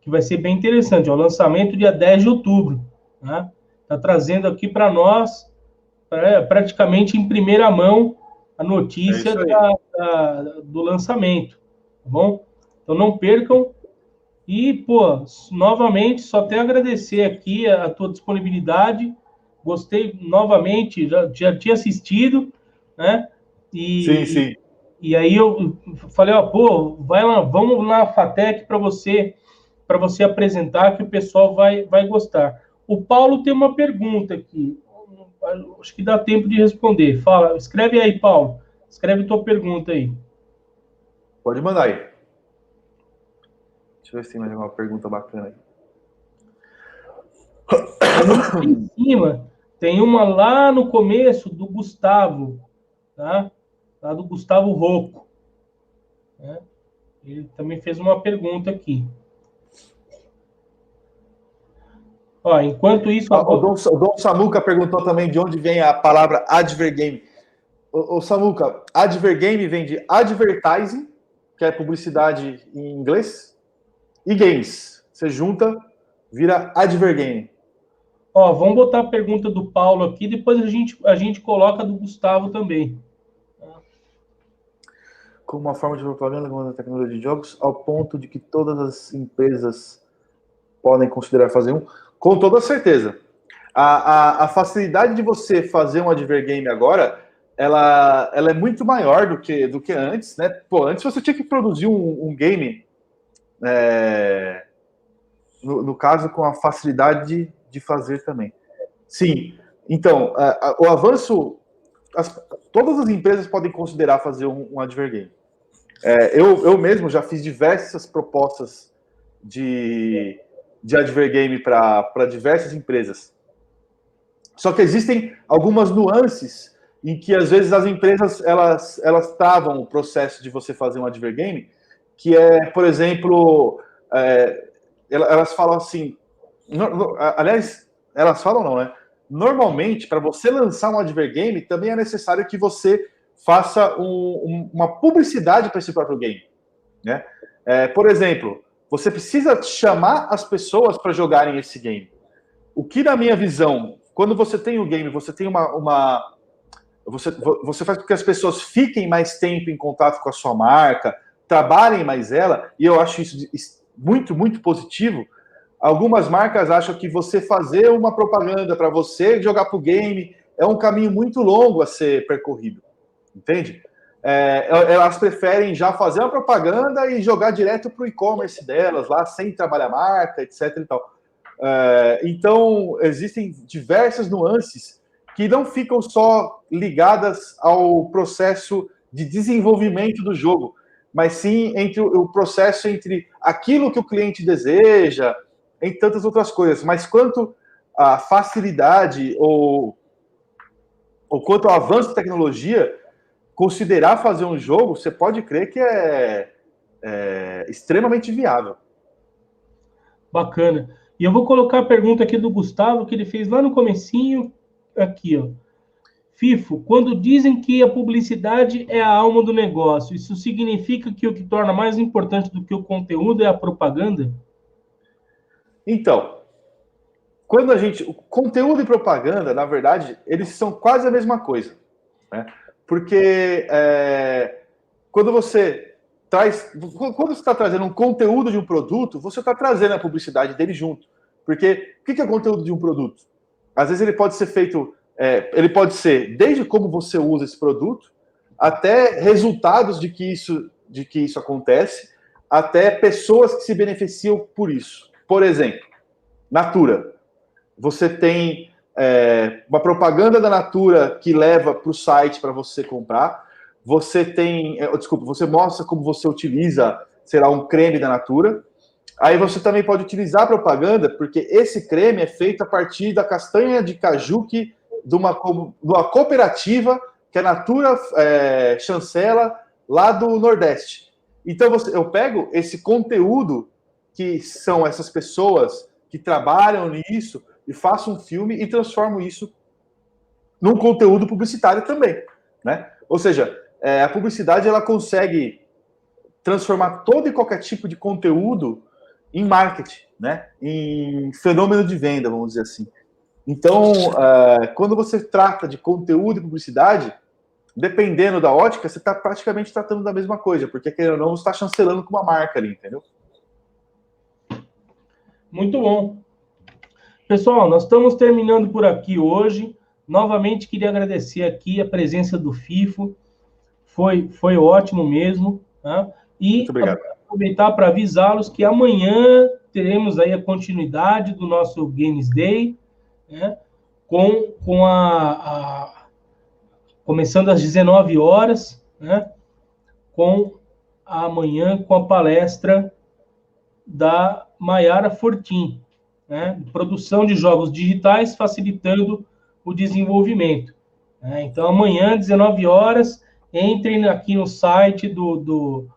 que vai ser bem interessante. O lançamento dia 10 de outubro, tá? Tá trazendo aqui para nós, praticamente em primeira mão, a notícia do lançamento, tá bom? Então não percam. E, novamente, só tenho a agradecer aqui a tua disponibilidade. Gostei novamente, já tinha assistido, né? Sim. E aí eu falei, vai lá, vamos lá na FATEC para você apresentar, que o pessoal vai gostar. O Paulo tem uma pergunta aqui. Acho que dá tempo de responder. Fala, escreve aí, Paulo. Escreve tua pergunta aí. Pode mandar aí. Deixa eu ver se tem mais uma pergunta bacana aí. Em cima, tem uma lá no começo do Gustavo, tá? Lá do Gustavo Rocco. Né? Ele também fez uma pergunta aqui. Ó, enquanto isso... O Dom Samuca perguntou também de onde vem a palavra Advergame. O Samuca, Advergame vem de advertising, que é publicidade em inglês, e games. Você junta, vira Advergame. Ó, vamos botar a pergunta do Paulo aqui, depois a gente coloca a do Gustavo também. Como uma forma de propaganda com tecnologia de jogos, ao ponto de que todas as empresas podem considerar fazer um, com toda certeza. A facilidade de você fazer um Advergame agora, ela é muito maior do que antes, né? Antes você tinha que produzir um game no caso, com a facilidade de fazer também. Sim, então, o avanço, todas as empresas podem considerar fazer um advergame. Eu mesmo já fiz diversas propostas de advergame para diversas empresas. Só que existem algumas nuances em que, às vezes, as empresas elas travam o processo de você fazer um advergame, que é, por exemplo, elas falam assim... aliás, elas falam não, né? Normalmente, para você lançar um advergame, também é necessário que você faça uma publicidade para esse próprio game, né? Por exemplo, você precisa chamar as pessoas para jogarem esse game. O que, na minha visão, quando você tem o game, você tem você faz com que as pessoas fiquem mais tempo em contato com a sua marca, trabalhem mais ela, e eu acho isso muito, muito positivo. Algumas marcas acham que você fazer uma propaganda para você jogar para o game é um caminho muito longo a ser percorrido, entende? Elas preferem já fazer uma propaganda e jogar direto para o e-commerce delas, lá sem trabalhar marca, etc. E tal. Então, existem diversas nuances que não ficam só ligadas ao processo de desenvolvimento do jogo, mas sim entre o processo entre aquilo que o cliente deseja, em tantas outras coisas. Mas quanto à facilidade ou quanto ao avanço da tecnologia, considerar fazer um jogo, você pode crer que é extremamente viável. Bacana. E eu vou colocar a pergunta aqui do Gustavo, que ele fez lá no comecinho, aqui, ó. FIFO, quando dizem que a publicidade é a alma do negócio, isso significa que o que torna mais importante do que o conteúdo é a propaganda? Então, o conteúdo e propaganda, na verdade, eles são quase a mesma coisa, né? Porque quando você está trazendo um conteúdo de um produto, você está trazendo a publicidade dele junto. Porque o que é o conteúdo de um produto? Às vezes ele pode ser feito, ele pode ser desde como você usa esse produto, até resultados de que isso acontece, até pessoas que se beneficiam por isso. Por exemplo, Natura. Você tem uma propaganda da Natura que leva para o site para você comprar. Você tem, você mostra como você utiliza, sei lá, um creme da Natura. Aí você também pode utilizar a propaganda, porque esse creme é feito a partir da castanha de caju de uma cooperativa que a Natura chancela lá do Nordeste. Então eu pego esse conteúdo que são essas pessoas que trabalham nisso e faço um filme e transformo isso num conteúdo publicitário também, né? Ou seja, a publicidade ela consegue transformar todo e qualquer tipo de conteúdo em marketing, né? Em fenômeno de venda, vamos dizer assim. Então, quando você trata de conteúdo e publicidade, dependendo da ótica, você está praticamente tratando da mesma coisa, porque, querendo ou não, você está chancelando com uma marca ali, entendeu? Muito bom. Pessoal, nós estamos terminando por aqui hoje. Novamente, queria agradecer aqui a presença do FIFO. Foi ótimo mesmo. Tá? E aproveitar para avisá-los que amanhã teremos aí a continuidade do nosso Games Day, né? Começando às 19 horas, né? Amanhã com a palestra da Maiara Fortin, né? Produção de jogos digitais facilitando o desenvolvimento. Né? Então, amanhã, 19 horas, entrem aqui no site do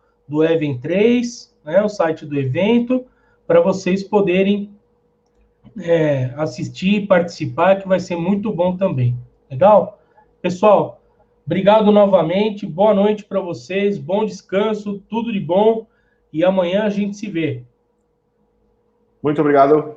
Event 3, né? O site do evento, para vocês poderem assistir e participar, que vai ser muito bom também. Legal? Pessoal, obrigado novamente, boa noite para vocês, bom descanso, tudo de bom, e amanhã a gente se vê. Muito obrigado.